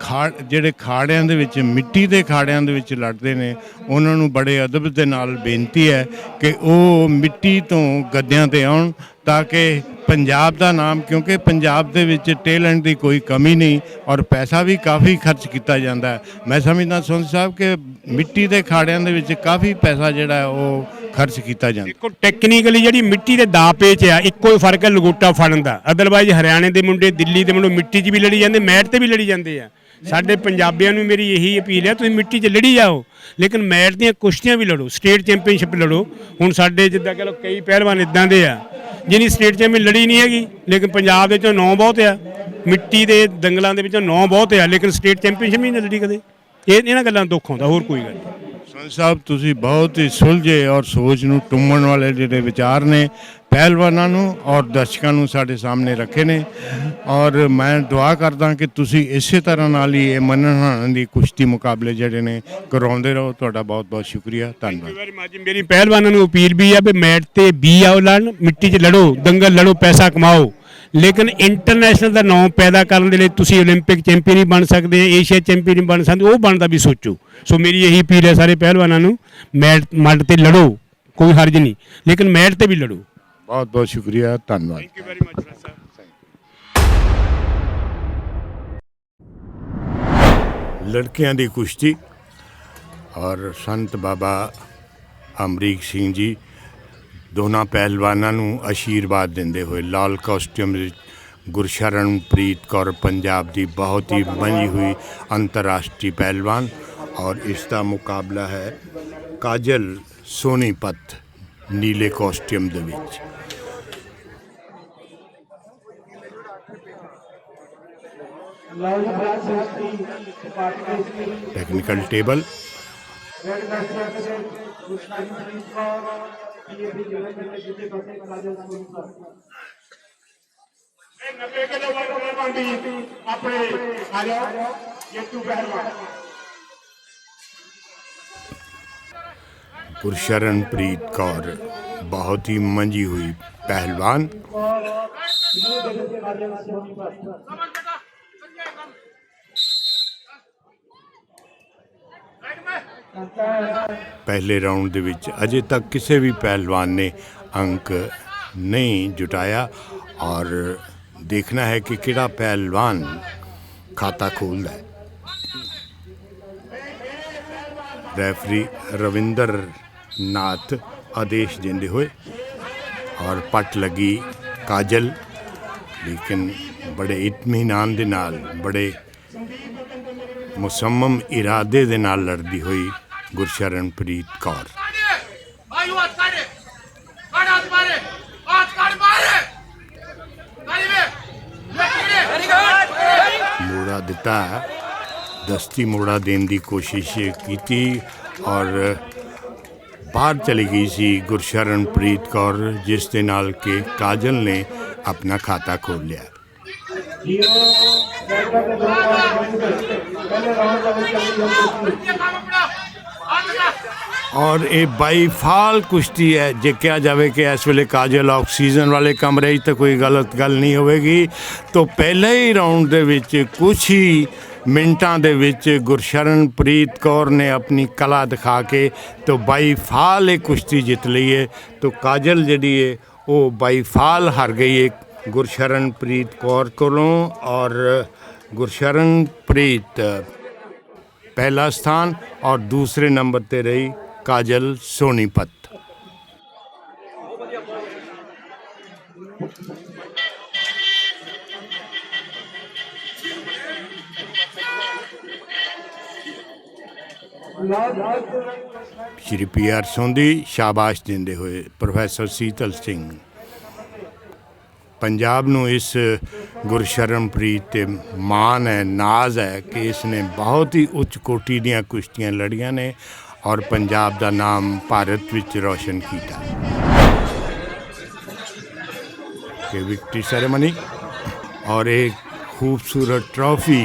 ਜਿਹੜੇ ਖਾੜਿਆਂ ਦੇ ਵਿੱਚ, ਮਿੱਟੀ ਦੇ ਖਾੜਿਆਂ ਦੇ ਵਿੱਚ ਲੜਦੇ ਨੇ, ਉਹਨਾਂ ਨੂੰ ਬੜੇ ਅਦਬ ਦੇ ਨਾਲ ਬੇਨਤੀ ਹੈ ਕਿ ਉਹ ਮਿੱਟੀ ਤੋਂ ਗੱਦਿਆਂ ਤੇ ਆਉਣ ਤਾਂ ਕਿ ਪੰਜਾਬ ਦਾ ਨਾਮ, ਕਿਉਂਕਿ ਪੰਜਾਬ ਦੇ ਵਿੱਚ ਟੈਲੈਂਟ ਦੀ ਕੋਈ ਕਮੀ ਨਹੀਂ ਔਰ ਪੈਸਾ ਵੀ ਕਾਫੀ ਖਰਚ ਕੀਤਾ ਜਾਂਦਾ ਹੈ। ਮੈਂ ਸਮਝਦਾ ਸੋਂਦੀ ਸਾਹਿਬ ਕਿ ਮਿੱਟੀ ਦੇ ਖਾੜਿਆਂ ਦੇ ਵਿੱਚ ਕਾਫੀ ਪੈਸਾ ਜਿਹੜਾ ਹੈ ਉਹ ਖਰਚ ਕੀਤਾ ਜਾਂਦਾ। ਦੇਖੋ ਟੈਕਨੀਕਲੀ ਜਿਹੜੀ ਮਿੱਟੀ ਦੇ ਦਾ ਪੇਚ ਆ, ਇੱਕੋ ਹੀ ਫਰਕ ਹੈ ਲਗੋਟਾ ਫੜਨ ਦਾ। ਅਦਰਵਾਈਜ਼ ਹਰਿਆਣੇ ਦੇ ਮੁੰਡੇ, ਦਿੱਲੀ ਦੇ ਮੁੰਡੇ ਮਿੱਟੀ 'ਚ ਵੀ ਲੜੀ ਜਾਂਦੇ, ਮੈਟ 'ਤੇ ਵੀ ਲੜੀ ਜਾਂਦੇ ਆ। ਸਾਡੇ ਪੰਜਾਬੀਆਂ ਨੂੰ ਮੇਰੀ ਇਹੀ ਅਪੀਲ ਹੈ, ਤੁਸੀਂ ਮਿੱਟੀ 'ਚ ਲੜੀ ਜਾਓ ਲੇਕਿਨ ਮੈਟ ਦੀਆਂ ਕੁਸ਼ਤੀਆਂ ਵੀ ਲੜੋ, ਸਟੇਟ ਚੈਂਪੀਅਨਸ਼ਿਪ ਲੜੋ। ਹੁਣ ਸਾਡੇ ਜਿੱਦਾਂ ਕਹ ਲਓ ਕਈ ਪਹਿਲਵਾਨ ਇੱਦਾਂ ਦੇ ਆ ਜਿਹਨੀ ਸਟੇਟ ਚੈਂਪੀਅਨ ਲੜੀ ਨਹੀਂ ਹੈਗੀ, ਲੇਕਿਨ ਪੰਜਾਬ ਦੇ ਵਿੱਚੋਂ ਨਾਂ ਬਹੁਤ ਆ, ਮਿੱਟੀ ਦੇ ਦੰਗਲਾਂ ਦੇ ਵਿੱਚੋਂ ਨਾਂ ਬਹੁਤ ਆ, ਲੇਕਿਨ ਸਟੇਟ ਚੈਂਪੀਅਨਸ਼ਿਪ ਨਹੀਂ ਲੜੀ ਕਦੇ। ਇਹਨਾਂ ਗੱਲਾਂ ਦੁੱਖ ਆਉਂਦਾ, ਹੋਰ ਕੋਈ ਗੱਲ ਨਹੀਂ। ਸੋਂਦੀ ਸਾਹਿਬ, ਤੁਸੀਂ ਬਹੁਤ ਹੀ ਸੁਲਝੇ ਔਰ ਸੋਚ ਨੂੰ ਟੁੰਮਣ ਵਾਲੇ ਜਿਹੜੇ ਵਿਚਾਰ ਨੇ ਪਹਿਲਵਾਨਾਂ ਨੂੰ ਔਰ ਦਰਸ਼ਕਾਂ ਨੂੰ ਸਾਡੇ ਸਾਹਮਣੇ ਰੱਖੇ ਨੇ, ਔਰ ਮੈਂ ਦੁਆ ਕਰਦਾ ਕਿ ਤੁਸੀਂ ਇਸੇ ਤਰ੍ਹਾਂ ਨਾਲ ਹੀ ਇਹ ਮੰਨਣ ਦੀ ਕੁਸ਼ਤੀ ਮੁਕਾਬਲੇ ਜਿਹੜੇ ਨੇ ਕਰਵਾਉਂਦੇ ਰਹੋ। ਤੁਹਾਡਾ ਬਹੁਤ ਬਹੁਤ ਸ਼ੁਕਰੀਆ, ਧੰਨਵਾਦ। ਮੇਰੀ ਪਹਿਲਵਾਨਾਂ ਨੂੰ ਅਪੀਲ ਵੀ ਆ ਵੀ ਮੈਟ ਤੇ ਵੀ ਆਓ ਲੜਨ, ਮਿੱਟੀ 'ਚ ਲੜੋ, ਦੰਗਲ ਲੜੋ, ਪੈਸਾ ਕਮਾਓ, ਲੇਕਿਨ ਇੰਟਰਨੈਸ਼ਨਲ ਦਾ ਨਾਮ ਪੈਦਾ ਕਰਨ ਦੇ ਲਈ ਤੁਸੀਂ 올림픽 ਚੈਂਪੀਅਨ ਹੀ ਬਣ ਸਕਦੇ, ਏਸ਼ੀਆ ਚੈਂਪੀਅਨ ਹੀ ਬਣ ਸਕਦੇ, ਉਹ ਬਣਦਾ ਵੀ ਸੋਚੋ। ਸੋ ਮੇਰੀ ਇਹੀ ਅਪੀਲ ਹੈ ਸਾਰੇ ਪਹਿਲਵਾਨਾਂ ਨੂੰ, ਮੈਟ ਤੇ ਲੜੋ, ਕੋਈ ਹਰਜ ਨਹੀਂ, ਲੇਕਿਨ ਮੈਟ ਤੇ ਵੀ ਲੜੋ। ਬਹੁਤ ਬਹੁਤ ਸ਼ੁਕਰੀਆ, ਧੰਨਵਾਦ। Thank you very much sir. ਲੜਕਿਆਂ ਦੀ ਕੁਸ਼ਤੀ ਔਰ ਸੰਤ ਬਾਬਾ ਅਮਰੀਕ ਸਿੰਘ ਜੀ ਦੋਨਾਂ ਪਹਿਲਵਾਨਾਂ ਨੂੰ ਆਸ਼ੀਰਵਾਦ ਦਿੰਦੇ ਹੋਏ ਲਾਲ ਕਾਸਟਿਊਮ ਵਿੱਚ ਗੁਰਸ਼ਰਨਪ੍ਰੀਤ ਕੌਰ ਪੰਜਾਬ ਦੀ ਬਹੁਤ ਹੀ ਮੰਨੀ ਹੋਈ ਅੰਤਰਰਾਸ਼ਟਰੀ ਪਹਿਲਵਾਨ, ਔਰ ਇਸ ਦਾ ਮੁਕਾਬਲਾ ਹੈ ਕਾਜਲ ਸੋਨੀਪਤ ਨੀਲੇ ਕਾਸਟਿਊਮ ਦੇ ਵਿੱਚ। ਟੈਕਨੀਕਲ ਟੇਬਲ गुरशरणप्रीत कौर बहुत ही मंजी हुई पहलवान। पहले राउंड ਦੇ ਵਿੱਚ ਅਜੇ ਤੱਕ ਕਿਸੇ ਵੀ ਪਹਿਲਵਾਨ ਨੇ अंक नहीं जुटाया और देखना है कि किड़ा पहलवान खाता खोलता है। रेफरी रविंदर नाथ आदेश देंदे हुए और पट लगी काजल ਲੇਕਿਨ ਬੜੇ ਇਤਮੀਨਾਨ ਦੇ ਨਾਲ, ਬੜੇ ਮੁਸੰਮਮ ਇਰਾਦੇ ਦੇ ਨਾਲ ਲੜਦੀ ਹੋਈ ਗੁਰਸ਼ਰਨਪ੍ਰੀਤ ਕੌਰ। ਮੋੜਾ ਦਿੱਤਾ, ਦਸਤੀ ਮੋੜਾ ਦੇਣ ਦੀ ਕੋਸ਼ਿਸ਼ ਕੀਤੀ ਔਰ ਬਾਹਰ ਚਲੀ ਗਈ ਸੀ ਗੁਰਸ਼ਰਨਪ੍ਰੀਤ ਕੌਰ, ਜਿਸ ਦੇ ਨਾਲ ਕਿ ਕਾਜਲ ਨੇ ਆਪਣਾ ਖਾਤਾ ਖੋਲ੍ਹ ਲਿਆ। ਔਰ ਇਹ ਬਾਈਫਾਲ ਕੁਸ਼ਤੀ ਹੈ। ਜੇ ਕਿਹਾ ਜਾਵੇ ਕਿ ਇਸ ਵੇਲੇ ਕਾਜਲ ਆਕਸੀਜਨ ਵਾਲੇ ਕਮਰੇ 'ਚ ਤਾਂ ਕੋਈ ਗਲਤ ਗੱਲ ਨਹੀਂ ਹੋਵੇਗੀ। ਤਾਂ ਪਹਿਲੇ ਹੀ ਰਾਊਂਡ ਦੇ ਵਿੱਚ ਕੁਛ ਹੀ ਮਿੰਟਾਂ ਦੇ ਵਿੱਚ ਗੁਰਸ਼ਰਨਪ੍ਰੀਤ ਕੌਰ ਨੇ ਆਪਣੀ ਕਲਾ ਦਿਖਾ ਕੇ ਤਾਂ ਬਾਈਫਾਲ ਇਹ ਕੁਸ਼ਤੀ ਜਿੱਤ ਲਈ ਹੈ। ਤਾਂ ਕਾਜਲ ਜਿਹੜੀ ਹੈ ਉਹ ਬਾਈਫਾਲ ਹਾਰ ਗਈ ਹੈ ਗੁਰਸ਼ਰਨਪ੍ਰੀਤ ਕੌਰ ਕੋਲੋਂ ਔਰ ਗੁਰਸ਼ਰਨਪ੍ਰੀਤ पहला स्थान और दूसरे नंबर पे रही काजल सोनीपत। श्री PR सोंधी शाबाश देंदे हुए प्रोफैसर शीतल सिंह पंजाब ਨੂੰ ਇਸ ਗੁਰਸ਼ਰਨਪ੍ਰੀਤ ਤੇ ਮਾਣ ਹੈ, ਨਾਜ਼ ਹੈ ਕਿ ਇਸ ਨੇ ਬਹੁਤ ਹੀ ਉੱਚ ਕੋਟੀ ਦੀਆਂ ਕੁਸ਼ਤੀਆਂ ਲੜੀਆਂ ਨੇ ਔਰ ਪੰਜਾਬ ਦਾ ਨਾਮ ਭਾਰਤ ਵਿੱਚ ਰੋਸ਼ਨ ਕੀਤਾ। ਕਿ ਵਿਕਟਰੀ ਸੈਰੇਮਨੀ ਔਰ ਇੱਕ ਖੂਬਸੂਰਤ ਟਰॉफी।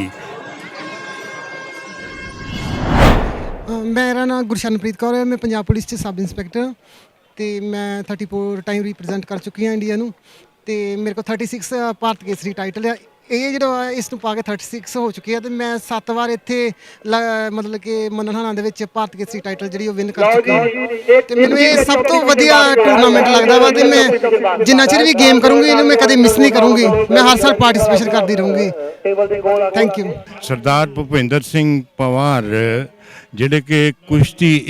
ਮੇਰਾ ਨਾਮ ਗੁਰਸ਼ਰਨਪ੍ਰੀਤ ਕੌਰ ਹੈ, ਮੈਂ ਪੰਜਾਬ ਪੁਲਿਸ 'ਚ ਸਬ ਇੰਸਪੈਕਟਰ ਤੇ ਮੈਂ 34 ਟਾਈਮ ਰਿਪਰੈਜ਼ੈਂਟ ਕਰ ਚੁੱਕੀ ਹਾਂ ਇੰਡੀਆ ਨੂੰ ਤੇ ਮੇਰੇ ਕੋਲ 36 ਭਾਰਤ ਕੇਸਰੀ ਟਾਈਟਲ ਆ। ਇਹ ਜਿਹੜਾ ਇਸ ਨੂੰ ਪਾ ਕੇ 36 ਹੋ ਚੁੱਕੇ ਆ ਤੇ ਮੈਂ 7 ਵਾਰ ਇੱਥੇ ਮਤਲਬ ਕਿ ਮੰਨਣਹਾਣਾ ਦੇ ਵਿੱਚ ਭਾਰਤ ਕੇਸਰੀ ਟਾਈਟਲ ਜਿਹੜੀ ਉਹ ਵਿਨ ਕਰ ਚੁੱਕੀ ਹਾਂ ਤੇ ਮੈਨੂੰ ਇਹ ਸਭ ਤੋਂ ਵਧੀਆ ਟੂਰਨਾਮੈਂਟ ਲੱਗਦਾ ਵਾ ਤੇ ਮੈਂ ਜਿੰਨਾ ਚਿਰ ਵੀ ਗੇਮ ਕਰੂੰਗੀ ਇਹਨੂੰ ਮੈਂ ਕਦੇ ਮਿਸ ਨਹੀਂ ਕਰੂੰਗੀ। ਮੈਂ ਹਰ ਸਾਲ ਪਾਰਟਿਸਿਪੇਸ਼ਨ ਕਰਦੀ ਰਹੂੰਗੀ। Thank you. ਸਰਦਾਰ ਭੁਪਿੰਦਰ ਸਿੰਘ ਪਵਾਰ ਜਿਹੜੇ ਕਿ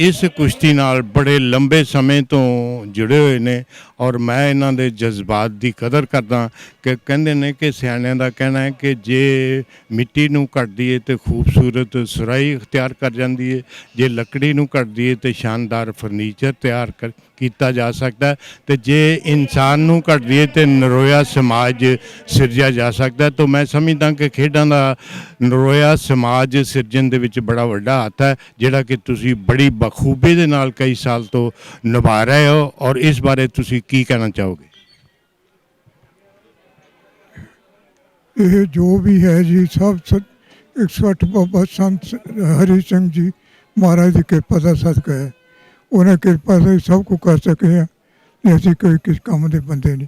ਇਸ ਕੁਸ਼ਤੀ ਨਾਲ ਬੜੇ ਲੰਬੇ ਸਮੇਂ ਤੋਂ ਜੁੜੇ ਹੋਏ ਨੇ ਔਰ ਮੈਂ ਇਹਨਾਂ ਦੇ ਜਜ਼ਬਾਤ ਦੀ ਕਦਰ ਕਰਦਾ ਕਿ ਕਹਿੰਦੇ ਨੇ ਕਿ ਸਿਆਣਿਆਂ ਦਾ ਕਹਿਣਾ ਹੈ ਕਿ ਜੇ ਮਿੱਟੀ ਨੂੰ ਕੱਟ ਦਈਏ ਤੇ ਖੂਬਸੂਰਤ ਸੁਰਾਈ ਇਖਤਿਆਰ ਕਰ ਜਾਂਦੀ ਹੈ, ਜੇ ਲੱਕੜੀ ਨੂੰ ਕੱਟ ਦਈਏ ਤੇ ਸ਼ਾਨਦਾਰ ਫਰਨੀਚਰ ਤਿਆਰ ਕੀਤਾ ਜਾ ਸਕਦਾ ਤੇ ਜੇ ਇਨਸਾਨ ਨੂੰ ਕੱਟ ਦਈਏ ਤੇ ਨਰੋਇਆ ਸਮਾਜ ਸਿਰਜਿਆ ਜਾ ਸਕਦਾ। ਤਾਂ ਮੈਂ ਸਮਝਦਾ ਕਿ ਖੇਡਾਂ ਦਾ ਨਰੋਇਆ ਸਮਾਜ ਸਿਰਜਣ ਦੇ ਵਿੱਚ ਬੜਾ ਵੱਡਾ ਹੱਥ ਹੈ ਜਿਹੜਾ ਕਿ ਤੁਸੀਂ ਬੜੀ ਬਖੂਬੀ ਦੇ ਨਾਲ ਕਈ ਸਾਲ ਤੋਂ ਨਿਭਾ ਰਹੇ ਹੋ ਔਰ ਇਸ ਬਾਰੇ ਤੁਸੀਂ ਕੀ ਕਹਿਣਾ ਚਾਹੋਗੇ? ਇਹ ਜੋ ਵੀ ਹੈ ਜੀ ਸਭ 108 ਬਾਬਾ ਸੰਤ ਹਰੀ ਸਿੰਘ ਜੀ ਮਹਾਰਾਜ ਦੀ ਕਿਰਪਾ ਦਾ ਸਦਕਾ ਹੈ। ਉਹਨਾਂ ਕਿਰਪਾ ਸੇ ਸਭ ਕੁਝ ਕਰ ਸਕੇ ਹਾਂ। ਅਸੀਂ ਕੋਈ ਕਿਸ ਕੰਮ ਦੇ ਬੰਦੇ ਨਹੀਂ।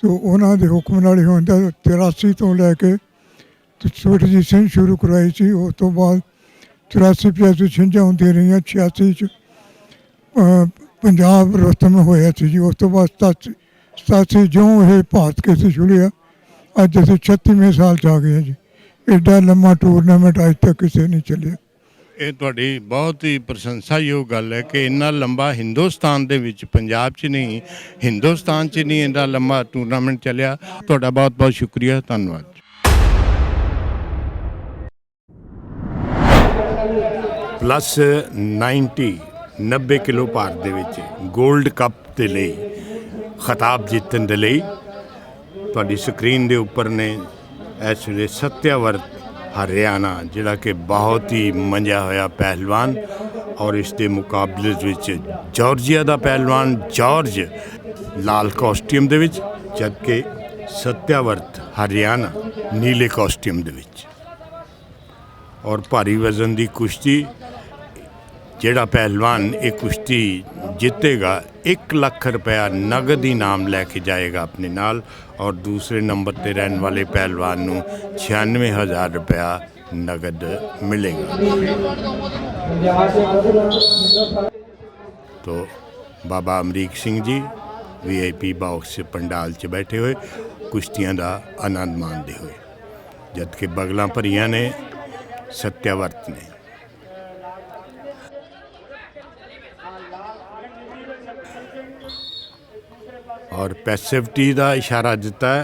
ਤੋ ਉਹਨਾਂ ਦੇ ਹੁਕਮ ਨਾਲ ਹੀ ਹੁੰਦਾ 83 ਤੋਂ ਲੈ ਕੇ ਛੋਟੀ ਜਿਹੀ ਸਿੰਘ ਸ਼ੁਰੂ ਕਰਵਾਈ ਸੀ। ਉਸ ਤੋਂ ਬਾਅਦ 84 ਛਿੰਝਾਂ ਹੁੰਦੀਆਂ ਰਹੀਆਂ। 86 'ਚ ਪੰਜਾਬ ਰੁਸਤਮ ਹੋਇਆ ਸੀ ਜੀ। ਉਸ ਤੋਂ ਬਾਅਦ 87 ਜਿਉਂ ਇਹ ਭਾਰਤ ਕੇਸਰੀ ਛੁੜਿਆ। ਅੱਜ ਅਸੀਂ 36ਵੇਂ ਸਾਲ 'ਚ ਆ ਗਏ ਹਾਂ ਜੀ। ਐਡਾ ਲੰਮਾ ਟੂਰਨਾਮੈਂਟ ਅੱਜ ਤੱਕ ਕਿਸੇ ਨਹੀਂ ਚੱਲਿਆ। ਇਹ ਤੁਹਾਡੀ ਬਹੁਤ ਹੀ ਪ੍ਰਸ਼ੰਸਾਯੋਗ ਗੱਲ ਹੈ ਕਿ ਇੰਨਾ ਲੰਬਾ ਹਿੰਦੁਸਤਾਨ ਦੇ ਵਿੱਚ, ਪੰਜਾਬ 'ਚ ਨਹੀਂ ਹਿੰਦੁਸਤਾਨ 'ਚ ਨਹੀਂ ਇੰਨਾ ਲੰਬਾ ਟੂਰਨਾਮੈਂਟ ਚੱਲਿਆ। ਤੁਹਾਡਾ ਬਹੁਤ ਬਹੁਤ ਸ਼ੁਕਰੀਆ, ਧੰਨਵਾਦ। ਪਲੱਸ 90 ਕਿਲੋ ਭਾਰ ਦੇ ਵਿੱਚ ਗੋਲਡ ਕੱਪ ਦੇ ਲਈ ਖਿਤਾਬ ਜਿੱਤਣ ਦੇ ਲਈ ਤੁਹਾਡੀ ਸਕਰੀਨ ਦੇ ਉੱਪਰ ਨੇ ਇਸ ਵੇਲੇ ਸਤਿਆਵਰਤ ਹਰਿਆਣਾ ਜਿਹੜਾ ਕਿ ਬਹੁਤ ਹੀ ਮੰਝਿਆ ਹੋਇਆ ਪਹਿਲਵਾਨ ਔਰ ਇਸ ਦੇ ਮੁਕਾਬਲੇ ਵਿੱਚ ਜਾਰਜੀਆ ਦਾ ਪਹਿਲਵਾਨ ਜਾਰਜ ਲਾਲ ਕਾਸਟਿਊਮ ਦੇ ਵਿੱਚ, ਜਦਕਿ ਸਤਿਆਵਰਤ ਹਰਿਆਣਾ ਨੀਲੇ ਕਾਸਟਿਊਮ ਦੇ ਵਿੱਚ। ਔਰ ਭਾਰੀ ਵਜ਼ਨ ਦੀ ਕੁਸ਼ਤੀ ਜਿਹੜਾ ਪਹਿਲਵਾਨ ਇਹ ਕੁਸ਼ਤੀ ਜਿੱਤੇਗਾ 1 ਲੱਖ ਰੁਪਇਆ ਨਗਦ ਇਨਾਮ ਲੈ ਕੇ ਜਾਏਗਾ ਆਪਣੇ ਨਾਲ ਔਰ ਦੂਸਰੇ ਨੰਬਰ ਤੇ ਰਹਿਣ ਵਾਲੇ ਪਹਿਲਵਾਨ ਨੂੰ 96,000 ਰੁਪਇਆ ਨਗਦ ਮਿਲੇਗਾ। तो बाबा अमरीक सिंह जी VIP बाक्स पंडाल च बैठे हुए कुश्तियां का आनंद मानते हुए, जबकि बगलां भरियां ने सत्यावर्त ने। और पैसिविटी का इशारा दिता है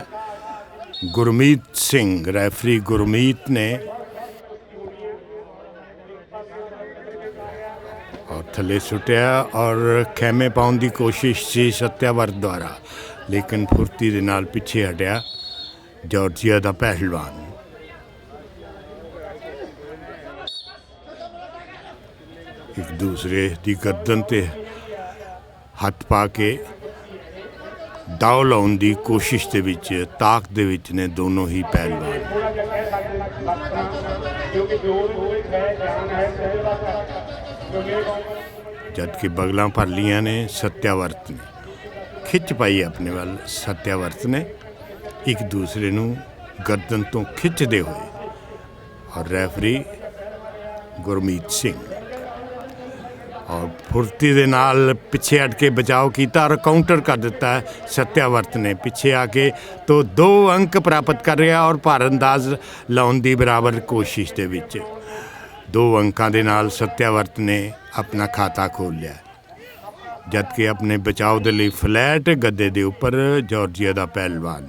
ਗੁਰਮੀਤ ਸਿੰਘ, ਰੈਫਰੀ ਗੁਰਮੀਤ ਨੇ और थले सुटिया और खैमे पाउन की कोशिश सी सत्यावर्त द्वारा, लेकिन फुर्ती दे नाल पिछे हटिया जॉर्जिया का पहलवान। एक दूसरे की गर्दन ते हथ पा के दाव लाउन की कोशिश दे विच, ताक दे विच ने दोनों ही पहलवान। जबकि बगलां भर लिया ने सत्यावर्त ने, खिच पाई अपने वाल सत्यावर्त ने एक दूसरे नू गर्दन तो खिंचते हुए, और रेफरी गुरमीत सिंह और फुर्ती दे नाल पिछे हट के बचाव किया और काउंटर कर दिता है सत्यावर्त ने पिछे आके, तो 2 अंक प्राप्त कर रहा और भारअंदाज लाउन दी बराबर कोशिश दे विच 2 अंकों के नाल सत्यावर्त ने अपना खाता खोल लिया, जबकि अपने बचाव के लिए फ्लैट गद्दे के उपर जॉर्जिया का पहलवान।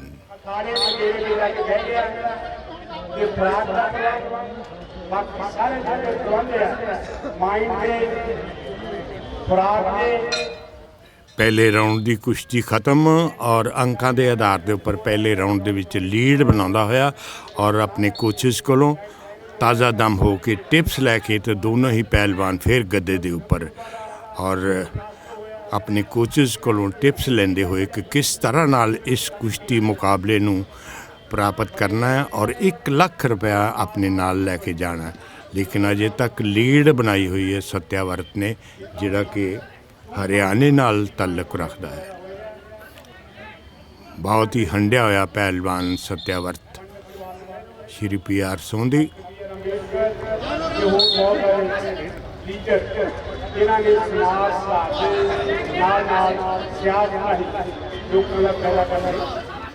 पहले राउंड की कुश्ती खत्म और अंकों के आधार के उपर पहले राउंड के विच लीड बनाता होया और अपने कोचिज कोलों ताज़ा दम हो के टिप्स लैके तो दोनों ही पहलवान फिर गद्दे के उपर और अपने कोचिज कोलों टिप्स लेंदे हुए कि किस तरह नाल इस कुश्ती मुकाबले नू प्राप्त करना है और 1 लाख रुपया अपने नाल लैके जाना है। लेकिन अजे तक लीड बनाई हुई है सत्यावर्त ने, जिहड़ा कि हरियाणे नाल ताल्लुक रखता है। बहुत ही हंडिया होया पहलवान सत्यावर्त। श्री PR सोंधी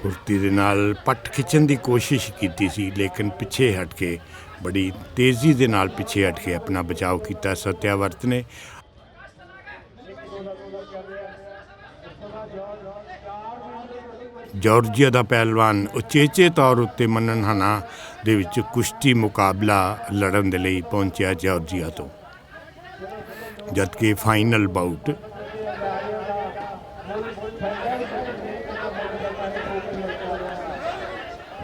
फुर्ती दे नाल पट खिंचण की कोशिश की सी, लेकिन पिछे हट के बड़ी तेज़ी दे नाल पिछे हट के अपना बचाव किया सत्यावर्त ने। जॉर्जिया का पहलवान उचेचे तौर उत्ते मननहाना दे विच कुश्ती मुकाबला लड़न दे लई पहुंचा जॉर्जिया तो, जबकि फाइनल बाउट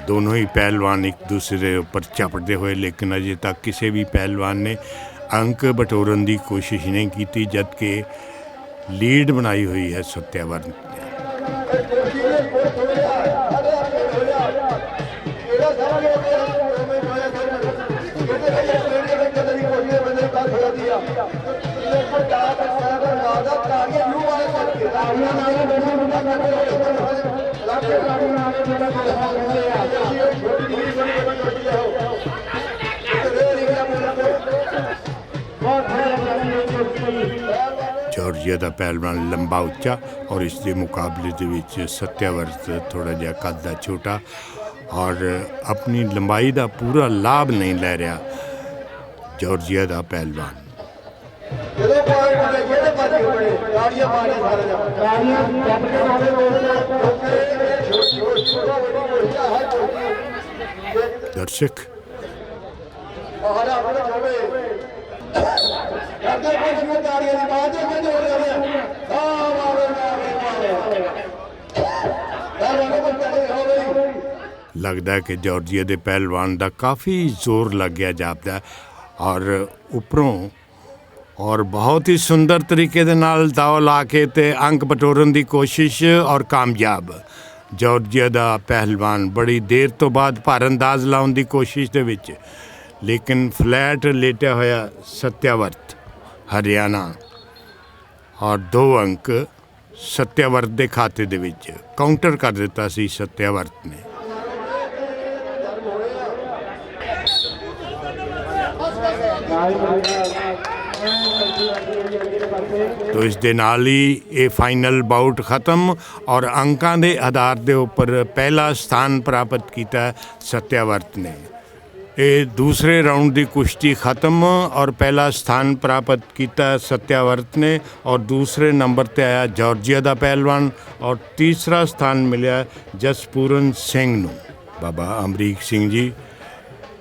दोनों ही पहलवान एक दूसरे ऊपर चपटते हुए, लेकिन अजे तक किसी भी पहलवान ने अंक बटोरन की कोशिश नहीं की, जबकि लीड बनाई हुई है सत्यावर्त ने। जॉर्जिया का पहलवान लंबा उच्चा और इसके मुकाबले दे विच सत्यावर्त थोड़ा जिहा कद दा छोटा और अपनी लंबाई का पूरा लाभ नहीं ले रहा जॉर्जिया का पहलवान। दर्शक लगता है कि जॉर्जिया के पहलवान का काफ़ी जोर लग गया जापदा और उपरों और बहुत ही सुंदर तरीके दे नाल दाव ला के ते अंक बटोरन की कोशिश और कामयाब। जॉर्जिया का पहलवान बड़ी देर तो बाद भारअंदाज लाउन की कोशिश दे विच, लेकिन फ्लैट लेटिया होया सत्यावर्त हरियाणा और 2 अंक सत्यावर्त के खाते दे विच काउंटर कर दिता सी सत्यावर्त ने। तो इस दे नाल ही ये फाइनल बाउट खत्म और अंकों के आधार के उपर पहला स्थान प्राप्त किया सत्यावर्त ने। ये दूसरे राउंड की कुश्ती खत्म और पहला स्थान प्राप्त किया सत्यावर्त ने और दूसरे नंबर पर आया जॉर्जिया का पहलवान और तीसरा स्थान मिला जसपूरन सिंह नूं। ਬਾਬਾ ਅਮਰੀਕ ਸਿੰਘ ਜੀ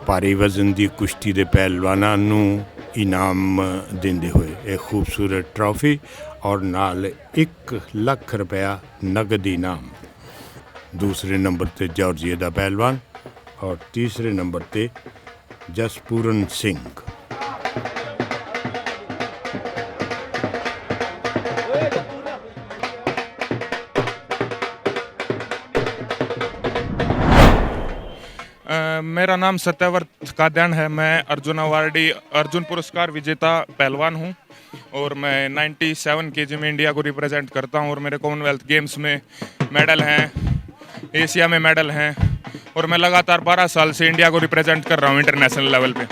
ਭਾਰੀ ਵਜ਼ਨ ਦੀ ਕੁਸ਼ਤੀ ਦੇ ਪਹਿਲਵਾਨਾਂ ਨੂੰ ਇਨਾਮ ਦਿੰਦੇ ਹੋਏ ਇਹ ਖੂਬਸੂਰਤ ਟਰਾਫੀ ਔਰ ਨਾਲ 1 ਲੱਖ ਰੁਪਇਆ ਨਗਦ ਇਨਾਮ। दूसरे नंबर पे जॉर्जिया का पहलवान और तीसरे नंबर पे जसपूरन सिंह। मेरा नाम सत्याव्रत काद्यान है। मैं अर्जुन अवार्डी अर्जुन पुरस्कार विजेता पहलवान हूँ और मैं 97 केजी में इंडिया को रिप्रेजेंट करता हूँ और मेरे कॉमनवेल्थ गेम्स में मेडल हैं, एशिया में मेडल हैं और मैं लगातार 12 साल से इंडिया को रिप्रेजेंट कर रहा हूँ इंटरनेशनल लेवल पे।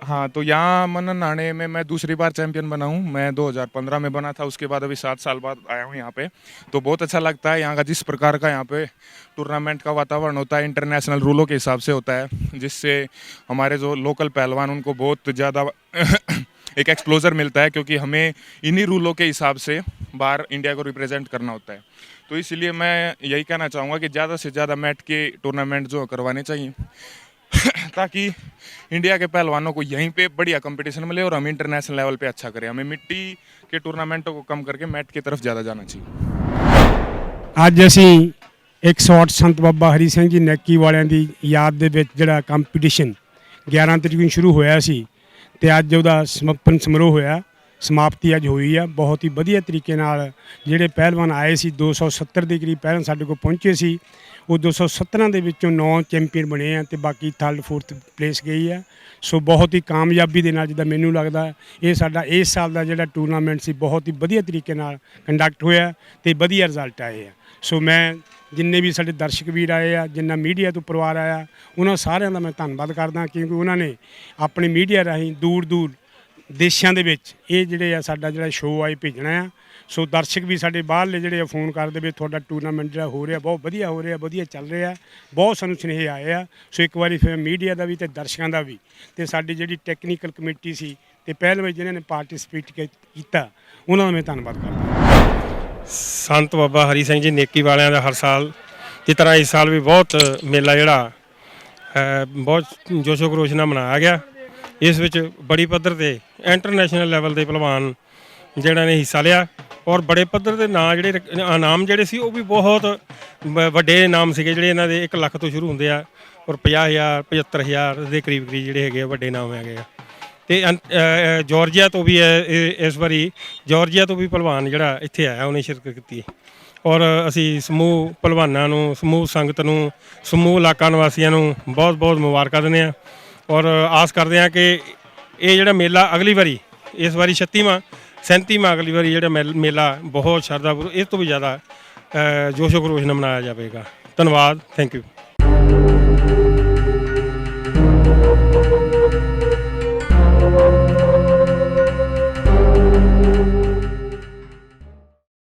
हाँ, तो यहाँ मनन नाणे में मैं दूसरी बार चैंपियन बना हूँ। मैं 2015 में बना था, उसके बाद अभी 7 साल बाद आया हूँ यहाँ पे। तो बहुत अच्छा लगता है यहाँ का, जिस प्रकार का यहाँ पे टूर्नामेंट का वातावरण होता है इंटरनेशनल रूलों के हिसाब से होता है, जिससे हमारे जो लोकल पहलवान उनको बहुत ज़्यादा एक एक्सप्लोजर मिलता है, क्योंकि हमें इन्हीं रूलों के हिसाब से बाहर इंडिया को रिप्रेजेंट करना होता है। तो इसलिए मैं यही कहना चाहूँगा कि ज़्यादा से ज़्यादा मैट के टूर्नामेंट जो करवाने चाहिए ताकि इंडिया के पहलवानों को यहीं पे बढ़िया कंपटीशन मिले और हम इंटरनेशनल लेवल पे अच्छा करें। हमें मिट्टी के टूर्नामेंटों को कम करके मैट की तरफ ज़्यादा जाना चाहिए। ਅੱਜ ਅਸੀਂ 108 ਸੰਤ ਬਾਬਾ ਹਰੀ ਸਿੰਘ ਜੀ ਨੈਕੀ ਵਾਲਿਆਂ ਦੀ ਯਾਦ ਦੇ ਵਿੱਚ ਜਿਹੜਾ ਕੰਪੀਟੀਸ਼ਨ 11 ਤਰੀਕ ਨੂੰ ਸ਼ੁਰੂ ਹੋਇਆ ਸੀ ਤੇ ਅੱਜ ਉਹਦਾ ਸਮਾਪਨ ਸਮਾਰੋਹ ਹੋਇਆ। ਸਮਾਪਤੀ ਅੱਜ ਹੋਈ ਆ ਬਹੁਤ ਹੀ ਵਧੀਆ ਤਰੀਕੇ ਨਾਲ। ਜਿਹੜੇ ਪਹਿਲਵਾਨ ਆਏ ਸੀ 270 ਦੇ ਕਰੀਬ ਪਹਿਲਵਾਨ ਸਾਡੇ ਕੋਲ ਪਹੁੰਚੇ ਸੀ। ਉਹ 217 ਦੇ ਵਿੱਚੋਂ 9 ਚੈਂਪੀਅਨ ਬਣੇ ਆ ਤੇ ਬਾਕੀ 3rd 4th ਪਲੇਸ ਗਈ ਆ। ਸੋ ਬਹੁਤ ਹੀ ਕਾਮਯਾਬੀ ਦੇ ਨਾਲ ਜਿੱਦਾਂ ਮੈਨੂੰ ਲੱਗਦਾ ਇਹ ਸਾਡਾ ਇਸ ਸਾਲ ਦਾ ਜਿਹੜਾ ਟੂਰਨਾਮੈਂਟ ਸੀ ਬਹੁਤ ਹੀ ਵਧੀਆ ਤਰੀਕੇ ਨਾਲ ਕੰਡਕਟ ਹੋਇਆ ਤੇ ਵਧੀਆ ਰਿਜ਼ਲਟ ਆਏ ਆ। ਸੋ ਮੈਂ ਜਿੰਨੇ ਵੀ ਸਾਡੇ ਦਰਸ਼ਕ ਵੀਰ ਆਏ ਆ, ਜਿੰਨਾ ਮੀਡੀਆ ਤੋਂ ਪਰਿਵਾਰ ਆਇਆ, ਉਹਨਾਂ ਸਾਰਿਆਂ ਦਾ ਮੈਂ ਧੰਨਵਾਦ ਕਰਦਾ, ਕਿਉਂਕਿ ਉਹਨਾਂ ਨੇ ਆਪਣੇ ਮੀਡੀਆ ਰਾਹੀਂ ਦੂਰ ਦੂਰ ਦੇਸ਼ਾਂ ਦੇ ਵਿੱਚ ਇਹ ਜਿਹੜੇ ਆ ਸਾਡਾ ਜਿਹੜਾ ਸ਼ੋਅ ਆਏ ਭੇਜਣਾ ਆ। ਸੋ ਦਰਸ਼ਕ ਵੀ ਸਾਡੇ ਬਾਹਰਲੇ ਜਿਹੜੇ ਆ ਫੋਨ ਕਰਦੇ ਵੀ ਤੁਹਾਡਾ ਟੂਰਨਾਮੈਂਟ ਜਿਹੜਾ ਹੋ ਰਿਹਾ ਬਹੁਤ ਵਧੀਆ ਹੋ ਰਿਹਾ, ਵਧੀਆ ਚੱਲ ਰਿਹਾ, ਬਹੁਤ ਸਾਨੂੰ ਸੁਨੇਹੇ ਆਏ ਆ। ਸੋ ਇੱਕ ਵਾਰੀ ਫਿਰ ਮੀਡੀਆ ਦਾ ਵੀ ਤੇ ਦਰਸ਼ਕਾਂ ਦਾ ਵੀ ਤੇ ਸਾਡੀ ਜਿਹੜੀ ਟੈਕਨੀਕਲ ਕਮੇਟੀ ਸੀ ਤੇ ਪਹਿਲਵਾਨ ਜਿਨ੍ਹਾਂ ਨੇ ਪਾਰਟਿਸਿਪੇਟ ਕੀਤਾ ਉਹਨਾਂ ਦਾ ਮੈਂ ਧੰਨਵਾਦ ਕਰਦਾ। ਸੰਤ ਬਾਬਾ ਹਰੀ ਸਿੰਘ ਜੀ ਨੇਕੀ ਵਾਲਿਆਂ ਦਾ ਹਰ ਸਾਲ ਦੀ ਤਰ੍ਹਾਂ ਇਸ ਸਾਲ ਵੀ ਬਹੁਤ ਮੇਲਾ ਜਿਹੜਾ ਬਹੁਤ ਜੋਸ਼ੋ ਖਰੋਸ਼ ਨਾਲ ਮਨਾਇਆ ਗਿਆ। ਇਸ ਵਿੱਚ ਬੜੀ ਪੱਧਰ 'ਤੇ ਇੰਟਰਨੈਸ਼ਨਲ ਲੈਵਲ ਦੇ ਪਹਿਲਵਾਨ ਜਿਹੜਾ ਨੇ ਹਿੱਸਾ ਲਿਆ ਔਰ ਬੜੇ ਪੱਧਰ ਦੇ ਨਾਂ ਜਿਹੜੇ ਇਨਾਮ ਜਿਹੜੇ ਸੀ ਉਹ ਵੀ ਬਹੁਤ ਵੱਡੇ ਇਨਾਮ ਸੀਗੇ, ਜਿਹੜੇ ਇਹਨਾਂ ਦੇ 1 ਲੱਖ ਤੋਂ ਸ਼ੁਰੂ ਹੁੰਦੇ ਆ ਔਰ 50,000 75,000 ਦੇ ਕਰੀਬ ਜਿਹੜੇ ਹੈਗੇ ਆ ਵੱਡੇ ਇਨਾਮ ਹੈਗੇ ਆ। ਤੇ ਜਾਰਜੀਆ ਤੋਂ ਵੀ ਇਸ ਵਾਰੀ ਜਾਰਜੀਆ ਤੋਂ ਵੀ ਪਹਿਲਵਾਨ ਜਿਹੜਾ ਇੱਥੇ ਆਇਆ ਉਹਨੇ ਸ਼ਿਰਕਤ ਕੀਤੀ ਔਰ ਅਸੀਂ ਸਮੂਹ ਪਹਿਲਵਾਨਾਂ ਨੂੰ, ਸਮੂਹ ਸੰਗਤ ਨੂੰ, ਸਮੂਹ ਇਲਾਕਾ ਨਿਵਾਸੀਆਂ ਨੂੰ ਬਹੁਤ ਬਹੁਤ ਮੁਬਾਰਕਾਂ ਦਿੰਦੇ ਹਾਂ ਔਰ ਆਸ ਕਰਦੇ ਹਾਂ ਕਿ ਇਹ ਜਿਹੜਾ ਮੇਲਾ ਅਗਲੀ ਵਾਰੀ, ਇਸ ਵਾਰੀ 36ਵਾਂ 37ਵਾਂ ਅਗਲੀ ਵਾਰੀ ਜਿਹੜਾ ਮੇਲਾ ਬਹੁਤ ਸ਼ਰਧਾਪੂਰਵਕ ਇਸ ਤੋਂ ਵੀ ਜ਼ਿਆਦਾ ਜੋਸ਼ੋ ਖਰੋਸ਼ ਨਾਲ ਮਨਾਇਆ ਜਾਵੇਗਾ। ਧੰਨਵਾਦ, ਥੈਂਕ ਯੂ।